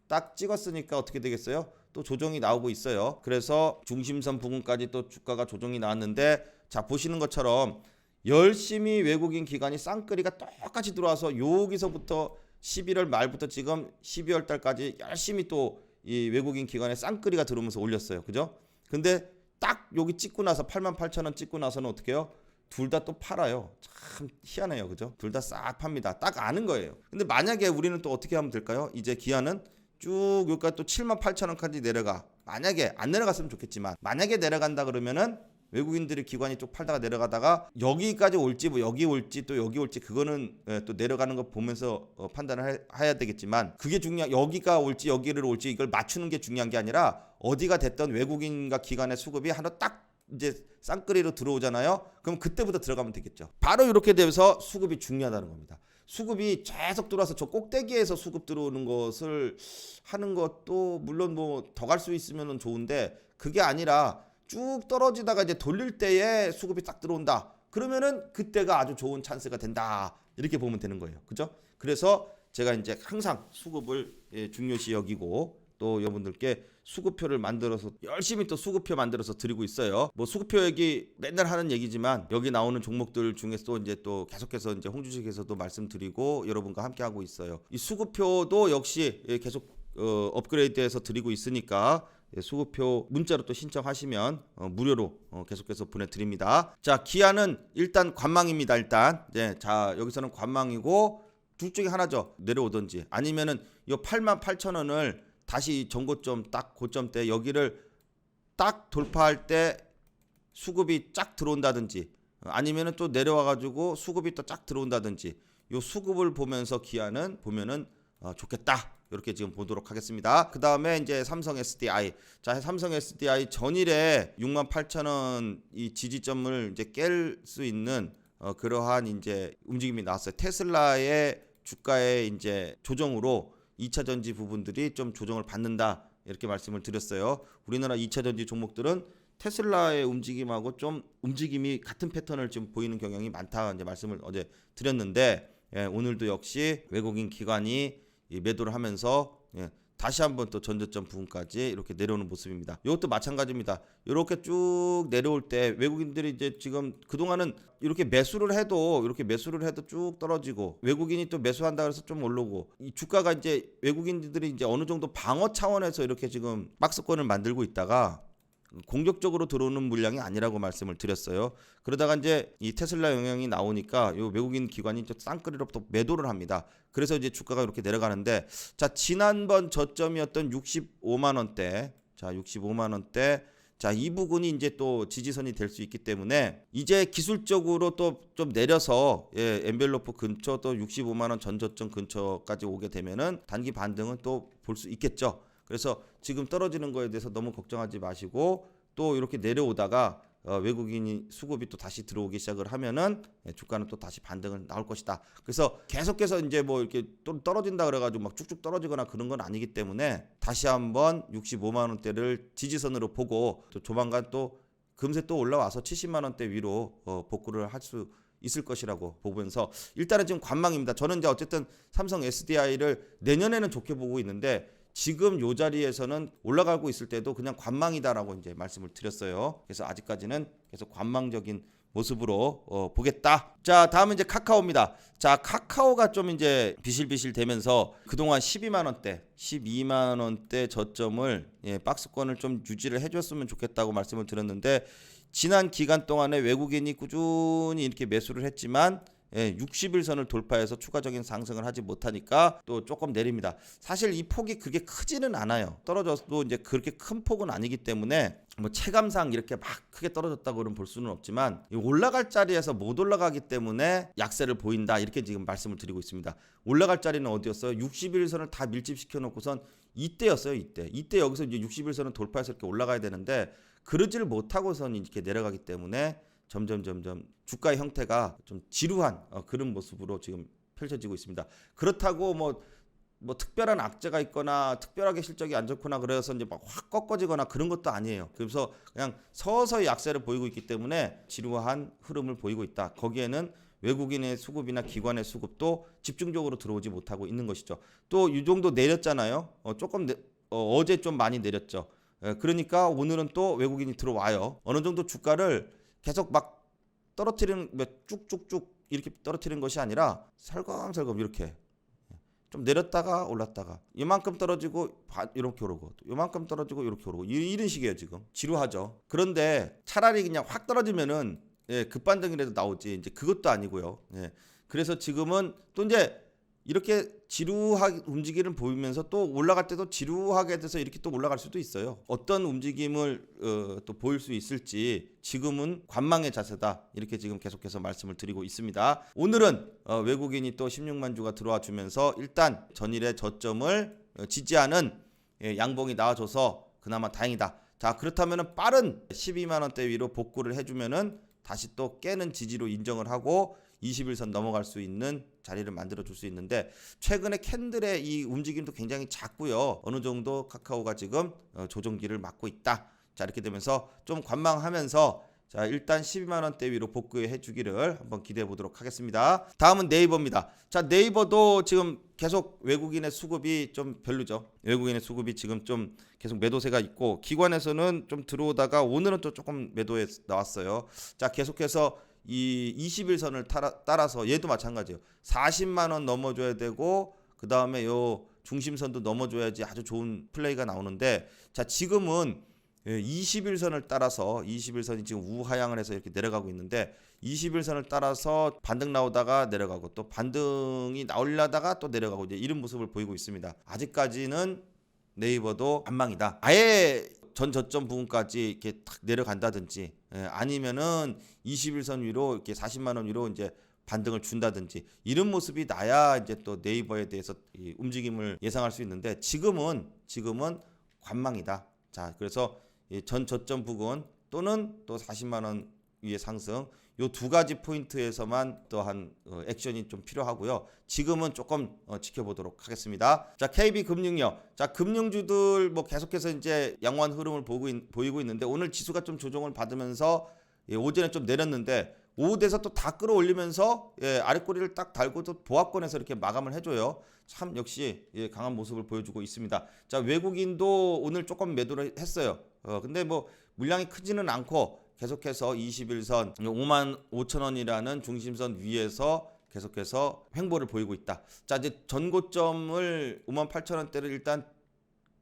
딱 찍었으니까 어떻게 되겠어요? 또 조정이 나오고 있어요. 그래서 중심선 부근까지 또 주가가 조정이 나왔는데, 자 보시는 것처럼 열심히 외국인 기관이 쌍끌이가 똑같이 들어와서 여기서부터 11월 말부터 지금 12월 달까지 열심히 또 이 외국인 기관의 쌍끌이가 들어오면서 올렸어요. 그죠? 근데 딱 여기 찍고 나서 88,000원 찍고 나서는 어떻게 해요? 둘 다 또 팔아요. 참 희한해요. 그죠? 둘 다 싹 팝니다. 딱 아는 거예요. 근데 만약에 우리는 또 어떻게 하면 될까요? 이제 기아는 쭉 여기까지 또 78,000원까지 내려가. 만약에 안 내려갔으면 좋겠지만, 만약에 내려간다 그러면은 외국인들이 기관이 쭉 팔다가 내려가다가 여기까지 올지 뭐 여기 올지 또 여기 올지 그거는 또 내려가는 거 보면서 판단을 해야 되겠지만, 그게 여기가 올지 여기를 올지 이걸 맞추는 게 중요한 게 아니라 어디가 됐던 외국인과 기관의 수급이 하나 딱 이제 쌍끌이로 들어오잖아요. 그럼 그때부터 들어가면 되겠죠. 바로 이렇게 되면서 수급이 중요하다는 겁니다. 수급이 계속 들어와서 저 꼭대기에서 수급 들어오는 것을 하는 것도 물론 뭐 더 갈 수 있으면 좋은데, 그게 아니라 쭉 떨어지다가 이제 돌릴 때에 수급이 딱 들어온다. 그러면은 그때가 아주 좋은 찬스가 된다. 이렇게 보면 되는 거예요. 그죠? 그래서 제가 이제 항상 수급을 중요시 여기고, 또 여러분들께 수급표를 만들어서 열심히 또 수급표 만들어서 드리고 있어요. 뭐 수급표 얘기 맨날 하는 얘기지만 여기 나오는 종목들 중에서 이제 또 계속해서 이제 홍주식에서도 말씀드리고 여러분과 함께 하고 있어요. 이 수급표도 역시 계속 업그레이드해서 드리고 있으니까 수급표 문자로 또 신청하시면 무료로 계속해서 보내드립니다. 자 기아는 일단 관망입니다. 일단 자 여기서는 관망이고, 둘 중에 하나죠. 내려오든지 아니면은 이 88,000원을 다시 전고점 딱 고점대 여기를 딱 돌파할 때 수급이 쫙 들어온다든지, 아니면은 또 내려와가지고 수급이 또 쫙 들어온다든지, 요 수급을 보면서 기아는 보면은 좋겠다. 이렇게 지금 보도록 하겠습니다. 그 다음에 이제 삼성 SDI. 자, 삼성 SDI 전일에 68,000원 이 지지점을 이제 깰 수 있는 그러한 이제 움직임이 나왔어요. 테슬라의 주가의 이제 조정으로 2차 전지 부분들이 좀 조정을 받는다. 이렇게 말씀을 드렸어요. 우리나라 2차 전지 종목들은 테슬라의 움직임하고 좀 움직임이 같은 패턴을 지금 보이는 경향이 많다. 이제 말씀을 어제 드렸는데, 오늘도 역시 외국인 기관이 이 매도를 하면서 다시 한번 또 전저점 부분까지 이렇게 내려오는 모습입니다. 이것도 마찬가지입니다. 이렇게 쭉 내려올 때 외국인들이 이제 지금 그동안은 이렇게 매수를 해도 쭉 떨어지고 외국인이 또 매수한다 그래서 좀 오르고 이 주가가 이제 외국인들이 이제 어느 정도 방어 차원에서 이렇게 지금 박스권을 만들고 있다가 공격적으로 들어오는 물량이 아니라고 말씀을 드렸어요. 그러다가 이제 이 테슬라 영향이 나오니까 요 외국인 기관이 쌍끌이로 또 매도를 합니다. 그래서 이제 주가가 이렇게 내려가는데, 자, 지난번 저점이었던 65만 원대, 이 부분이 이제 또 지지선이 될 수 있기 때문에 이제 기술적으로 또 좀 내려서 엔벨로프 근처 또 65만 원 전저점 근처까지 오게 되면은 단기 반등은 또 볼 수 있겠죠. 그래서 지금 떨어지는 거에 대해서 너무 걱정하지 마시고 또 이렇게 내려오다가 외국인이 수급이 또 다시 들어오기 시작을 하면은 주가는 또 다시 반등을 나올 것이다. 그래서 계속해서 이제 뭐 이렇게 또 떨어진다 그래가지고 막 쭉쭉 떨어지거나 그런 건 아니기 때문에 다시 한번 65만 원대를 지지선으로 보고 또 조만간 또 금세 또 올라와서 70만 원대 위로 복구를 할 수 있을 것이라고 보면서 일단은 지금 관망입니다. 저는 이제 어쨌든 삼성 SDI를 내년에는 좋게 보고 있는데 지금 요 자리에서는 올라가고 있을 때도 그냥 관망이다라고 이제 말씀을 드렸어요. 그래서 아직까지는 계속 관망적인 모습으로 보겠다. 자, 다음은 이제 카카오입니다. 자, 카카오가 좀 이제 비실비실 되면서 그동안 12만 원대 저점을 박스권을 좀 유지를 해줬으면 좋겠다고 말씀을 드렸는데 지난 기간 동안에 외국인이 꾸준히 이렇게 매수를 했지만 60일선을 돌파해서 추가적인 상승을 하지 못하니까 또 조금 내립니다. 사실 이 폭이 그렇게 크지는 않아요. 떨어져도 이제 그렇게 큰 폭은 아니기 때문에 뭐 체감상 이렇게 막 크게 떨어졌다고는 볼 수는 없지만 올라갈 자리에서 못 올라가기 때문에 약세를 보인다 이렇게 지금 말씀을 드리고 있습니다. 올라갈 자리는 어디였어요? 60일선을 다 밀집시켜 놓고선 이때였어요. 이때 여기서 이제 60일선을 돌파해서 이렇게 올라가야 되는데 그러지를 못하고선 이렇게 내려가기 때문에 점점 주가의 형태가 좀 지루한 그런 모습으로 지금 펼쳐지고 있습니다. 그렇다고 뭐 특별한 악재가 있거나 특별하게 실적이 안 좋거나 그래서 이제 막 확 꺾어지거나 그런 것도 아니에요. 그래서 그냥 서서히 약세를 보이고 있기 때문에 지루한 흐름을 보이고 있다. 거기에는 외국인의 수급이나 기관의 수급도 집중적으로 들어오지 못하고 있는 것이죠. 또 이 정도 내렸잖아요. 어제 좀 많이 내렸죠. 그러니까 오늘은 또 외국인이 들어와요. 어느 정도 주가를 계속 막 떨어뜨리는 쭉쭉쭉 이렇게 떨어뜨리는 것이 아니라 설검설검 이렇게 좀 내렸다가 올랐다가 이만큼 떨어지고 이렇게 오르고 이만큼 떨어지고 이렇게 오르고 이런 식이에요. 지금 지루하죠. 그런데 차라리 그냥 확 떨어지면은 급반등이라도 나오지 이제 그것도 아니고요. 그래서 지금은 또 이제 이렇게 지루하게 움직임을 보이면서 또 올라갈 때도 지루하게 돼서 이렇게 또 올라갈 수도 있어요. 어떤 움직임을 또 보일 수 있을지 지금은 관망의 자세다. 이렇게 지금 계속해서 말씀을 드리고 있습니다. 오늘은 외국인이 또 16만 주가 들어와 주면서 일단 전일의 저점을 지지하는 양봉이 나와줘서 그나마 다행이다. 자, 그렇다면 빠른 12만 원대 위로 복구를 해주면은 다시 또 깨는 지지로 인정을 하고 21선 넘어갈 수 있는 자리를 만들어 줄 수 있는데 최근에 캔들의 이 움직임도 굉장히 작고요. 어느 정도 카카오가 지금 조정기를 맞고 있다. 자, 이렇게 되면서 좀 관망하면서 자, 일단 12만 원대 위로 복구해 주기를 한번 기대해 보도록 하겠습니다. 다음은 네이버입니다. 자, 네이버도 지금 계속 외국인의 수급이 좀 별로죠. 외국인의 수급이 지금 좀 계속 매도세가 있고 기관에서는 좀 들어오다가 오늘은 또 조금 매도에 나왔어요. 자, 계속해서 이 21선을 따라서 얘도 마찬가지예요. 40만 원 넘어줘야 되고 그 다음에 요 중심선도 넘어줘야지 아주 좋은 플레이가 나오는데 자, 지금은 21선을 따라서 21선이 지금 우하향을 해서 이렇게 내려가고 있는데 21선을 따라서 반등 나오다가 내려가고 또 반등이 나오려다가 또 내려가고 이제 이런 모습을 보이고 있습니다. 아직까지는 네이버도 안망이다. 아예 전 저점 부분까지 이렇게 탁 내려간다든지 아니면은 21선 위로 이렇게 40만 원 위로 이제 반등을 준다든지 이런 모습이 나야 이제 또 네이버에 대해서 이 움직임을 예상할 수 있는데 지금은 관망이다. 자, 그래서 전 저점 부근 또는 또 40만 원 위의 상승 요 두 가지 포인트에서만 또한 액션이 좀 필요하고요. 지금은 조금 지켜보도록 하겠습니다. 자, KB금융요. 자, 금융주들 뭐 계속해서 이제 양호한 흐름을 보이고 있는데 오늘 지수가 좀 조정을 받으면서 어제는 좀 내렸는데 오후 돼서 또 다 끌어올리면서 아랫꼬리를 딱 달고 또 보합권에서 이렇게 마감을 해줘요. 참 역시 강한 모습을 보여주고 있습니다. 자, 외국인도 오늘 조금 매도를 했어요. 근데 뭐 물량이 크지는 않고 계속해서 21선 55,000원이라는 중심선 위에서 계속해서 횡보를 보이고 있다. 자, 이제 전고점을 58,000원대를 일단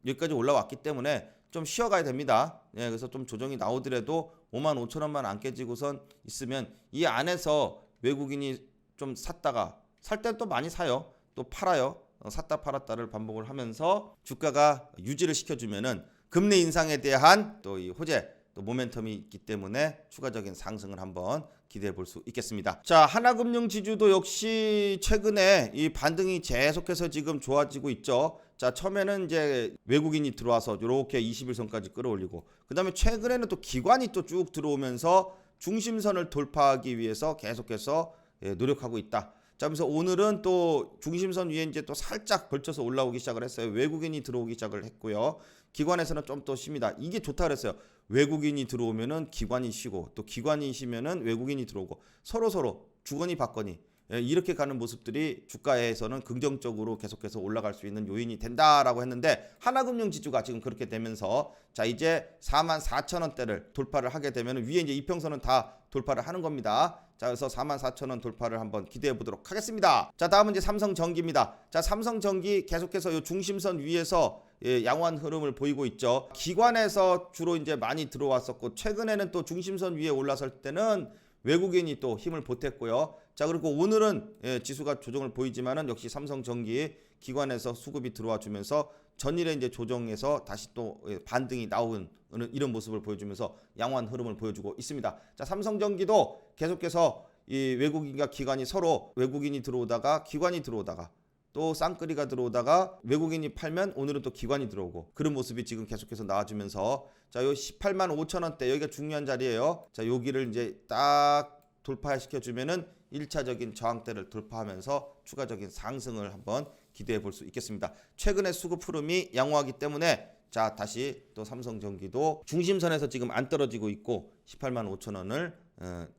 여기까지 올라왔기 때문에 좀 쉬어가야 됩니다. 그래서 좀 조정이 나오더라도 55,000원만 안 깨지고선 있으면 이 안에서 외국인이 좀 샀다가 살 때 또 많이 사요. 또 팔아요. 샀다 팔았다를 반복을 하면서 주가가 유지를 시켜주면은 금리 인상에 대한 또 이 호재 또 모멘텀이 있기 때문에 추가적인 상승을 한번 기대해 볼 수 있겠습니다. 자, 하나금융지주도 역시 최근에 이 반등이 계속해서 지금 좋아지고 있죠. 자, 처음에는 이제 외국인이 들어와서 이렇게 21선까지 끌어올리고, 그 다음에 최근에는 또 기관이 또 쭉 들어오면서 중심선을 돌파하기 위해서 계속해서 노력하고 있다. 자, 그래서 오늘은 또 중심선 위에 이제 또 살짝 걸쳐서 올라오기 시작을 했어요. 외국인이 들어오기 시작을 했고요. 기관에서는 좀 더 쉽니다. 이게 좋다 그랬어요. 외국인이 들어오면은 기관이 쉬고, 또 기관이 쉬면은 외국인이 들어오고, 서로 주거니 받거니 이렇게 가는 모습들이 주가에서는 긍정적으로 계속해서 올라갈 수 있는 요인이 된다라고 했는데, 하나금융지주가 지금 그렇게 되면서 자, 이제 44,000원대를 돌파를 하게 되면 위에 이제 이평선은 다 돌파를 하는 겁니다. 자, 그래서 44,000원 돌파를 한번 기대해 보도록 하겠습니다. 자, 다음은 이제 삼성전기입니다. 자, 삼성전기 계속해서 요 중심선 위에서 양호한 흐름을 보이고 있죠. 기관에서 주로 이제 많이 들어왔었고, 최근에는 또 중심선 위에 올라설 때는 외국인이 또 힘을 보탰고요. 자, 그리고 오늘은 지수가 조정을 보이지만은 역시 삼성전기 기관에서 수급이 들어와 주면서 전일에 이제 조정에서 다시 또 반등이 나온 이런 모습을 보여주면서 양호한 흐름을 보여주고 있습니다. 자, 삼성전기도 계속해서 이 외국인과 기관이 서로, 외국인이 들어오다가 기관이 들어오다가 또 쌍끌이가 들어오다가 외국인이 팔면 오늘은 또 기관이 들어오고, 그런 모습이 지금 계속해서 나와주면서 자, 요 185,000원대 여기가 중요한 자리예요. 자, 여기를 이제 딱 돌파시켜 주면은 1차적인 저항대를 돌파하면서 추가적인 상승을 한번 기대해 볼 수 있겠습니다. 최근에 수급 흐름이 양호하기 때문에 자, 다시 또 삼성전기도 중심선에서 지금 안 떨어지고 있고 185,000원을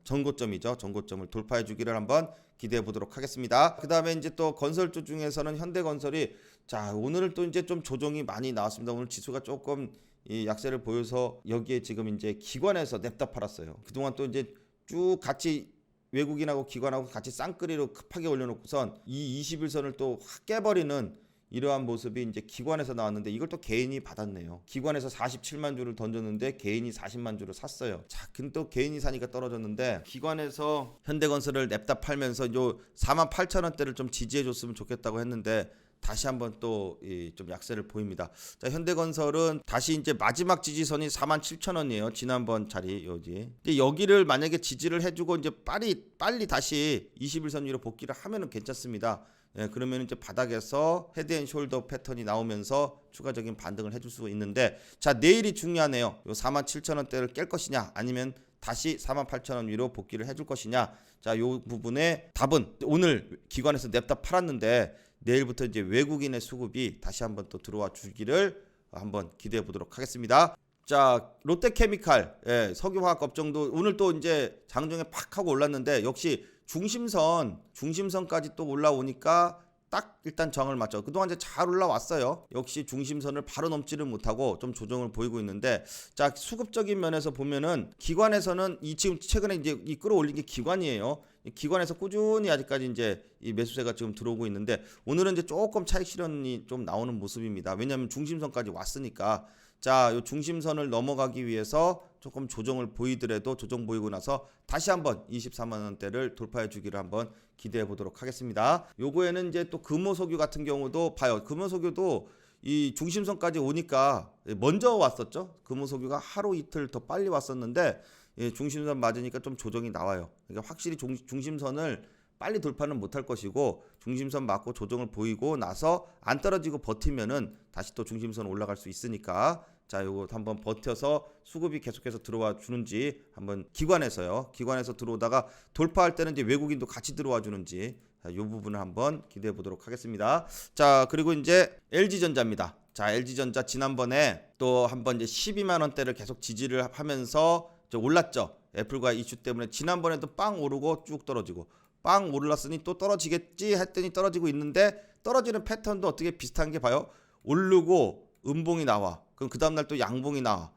전고점이죠. 전고점을 돌파해 주기를 한번 기대해 보도록 하겠습니다. 그 다음에 이제 또 건설주 중에서는 현대건설이 자, 오늘은 또 이제 좀 조정이 많이 나왔습니다. 오늘 지수가 조금 이 약세를 보여서 여기에 지금 이제 기관에서 냅다 팔았어요. 그동안 또 이제 쭉 같이 외국인하고 기관하고 같이 쌍끌이로 급하게 올려놓고선 이 21선을 또 확 깨버리는 이러한 모습이 이제 기관에서 나왔는데, 이걸 또 개인이 받았네요. 기관에서 47만 주를 던졌는데 개인이 40만 주를 샀어요. 자, 근데 또 개인이 사니까 떨어졌는데, 기관에서 현대건설을 냅다 팔면서 요 48,000원대를 좀 지지해 줬으면 좋겠다고 했는데 다시 한번 또 좀 약세를 보입니다. 자, 현대건설은 다시 이제 마지막 지지선이 47,000원이에요. 지난번 자리 여기. 근데 여기를 만약에 지지를 해주고 이제 빨리 다시 21선 위로 복귀를 하면은 괜찮습니다. 그러면 이제 바닥에서 헤드앤숄더 패턴이 나오면서 추가적인 반등을 해줄 수 있는데, 자, 내일이 중요하네요. 요 47,000원대를 깰 것이냐, 아니면 다시 48,000원 위로 복귀를 해줄 것이냐. 자, 요 부분의 답은 오늘 기관에서 냅다 팔았는데 내일부터 이제 외국인의 수급이 다시 한번 또 들어와 주기를 한번 기대해 보도록 하겠습니다. 자, 롯데케미칼, 석유화학 업종도 오늘 또 이제 장중에 팍 하고 올랐는데, 역시 중심선까지 또 올라오니까 딱 일단 저항을 맞죠. 그동안 이제 잘 올라왔어요. 역시 중심선을 바로 넘지를 못하고 좀 조정을 보이고 있는데, 자, 수급적인 면에서 보면은 기관에서는 지금 최근에 이제 이 끌어올린 게 기관이에요. 기관에서 꾸준히 아직까지 이제 이 매수세가 지금 들어오고 있는데, 오늘은 이제 조금 차익 실현이 좀 나오는 모습입니다. 왜냐하면 중심선까지 왔으니까. 자, 요 중심선을 넘어가기 위해서 조금 조정을 보이더라도 조정 보이고 나서 다시 한번 24만 원대를 돌파해 주기를 한번 기대해 보도록 하겠습니다. 요거에는 이제 또 금호석유 같은 경우도 봐요. 금호석유도 이 중심선까지 오니까 먼저 왔었죠. 금호석유가 하루 이틀 더 빨리 왔었는데 중심선 맞으니까 좀 조정이 나와요. 그러니까 확실히 중심선을 빨리 돌파는 못할 것이고, 중심선 맞고 조정을 보이고 나서 안 떨어지고 버티면은 다시 또 중심선 올라갈 수 있으니까, 자, 요거 한번 버텨서 수급이 계속해서 들어와 주는지 한번 기관에서요. 기관에서 들어오다가 돌파할 때는 이제 외국인도 같이 들어와 주는지, 자, 요 부분을 한번 기대해 보도록 하겠습니다. 자, 그리고 이제 LG전자입니다. 자, LG전자 지난번에 또 한번 이제 12만 원대를 계속 지지를 하면서 올랐죠. 애플과 이슈 때문에 지난번에도 빵 오르고 쭉 떨어지고 빵 올랐으니 또 떨어지겠지 했더니 떨어지고 있는데 떨어지는 패턴도 어떻게 비슷한 게 봐요. 오르고 음봉이 나와. 그럼 그 다음날 또 양봉이 나와.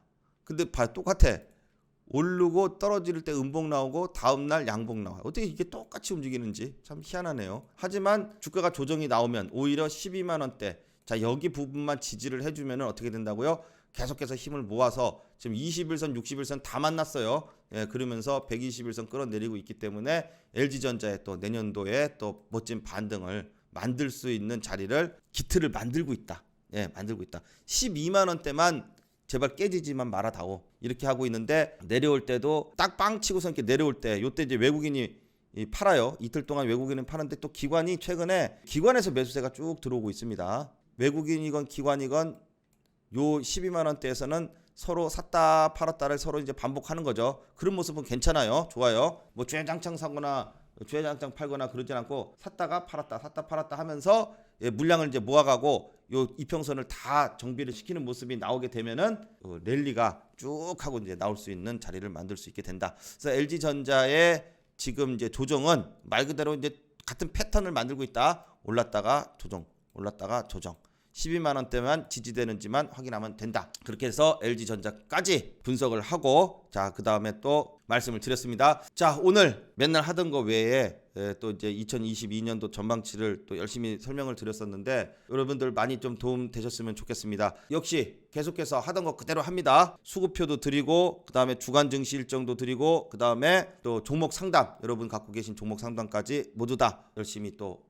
근데 봐요. 똑같아. 오르고 떨어질 때 음봉 나오고 다음날 양봉 나와. 어떻게 이게 똑같이 움직이는지 참 희한하네요. 하지만 주가가 조정이 나오면 오히려 12만 원대. 자, 여기 부분만 지지를 해주면 어떻게 된다고요? 계속해서 힘을 모아서 지금 21선, 61선 다 만났어요. 예, 그러면서 121선 끌어내리고 있기 때문에 LG전자의 또 내년도에 또 멋진 반등을 만들 수 있는 자리를 기틀을 만들고 있다. 예, 만들고 있다. 12만 원대만 제발 깨지지만 말아다오. 이렇게 하고 있는데 내려올 때도 딱 빵 치고서 이렇게 내려올 때 요때 이제 외국인이 팔아요. 이틀 동안 외국인은 파는데 또 기관이 최근에 기관에서 매수세가 쭉 들어오고 있습니다. 외국인이건 기관이건 요 12만 원대에서는 서로 샀다 팔았다를 서로 이제 반복하는 거죠. 그런 모습은 괜찮아요. 좋아요. 뭐 주회장창 사거나 주회장창 팔거나 그러진 않고 샀다가 팔았다 샀다 팔았다 하면서 예, 물량을 이제 모아가고 요 이평선을 다 정비를 시키는 모습이 나오게 되면은 랠리가 쭉 하고 이제 나올 수 있는 자리를 만들 수 있게 된다. 그래서 LG전자의 지금 이제 조정은 말 그대로 이제 같은 패턴을 만들고 있다. 올랐다가 조정, 올랐다가 조정. 12만 원대만 지지되는지만 확인하면 된다. 그렇게 해서 LG전자까지 분석을 하고 자, 그다음에 또 말씀을 드렸습니다. 자, 오늘 맨날 하던 거 외에 또 이제 2022년도 전망치를 또 열심히 설명을 드렸었는데 여러분들 많이 좀 도움 되셨으면 좋겠습니다. 역시 계속해서 하던 거 그대로 합니다. 수급표도 드리고 그다음에 주간 증시 일정도 드리고 그다음에 또 종목 상담 여러분 갖고 계신 종목 상담까지 모두 다 열심히 또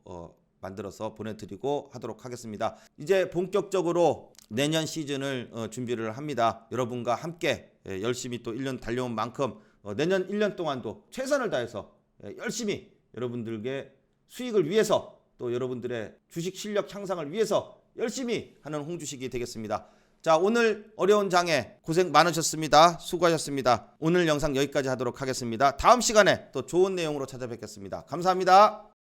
만들어서 보내드리고 하도록 하겠습니다. 이제 본격적으로 내년 시즌을 준비를 합니다. 여러분과 함께 열심히 또 1년 달려온 만큼 내년 1년 동안도 최선을 다해서 열심히 여러분들께 수익을 위해서 또 여러분들의 주식 실력 향상을 위해서 열심히 하는 홍주식이 되겠습니다. 자, 오늘 어려운 장에 고생 많으셨습니다. 수고하셨습니다. 오늘 영상 여기까지 하도록 하겠습니다. 다음 시간에 또 좋은 내용으로 찾아뵙겠습니다. 감사합니다.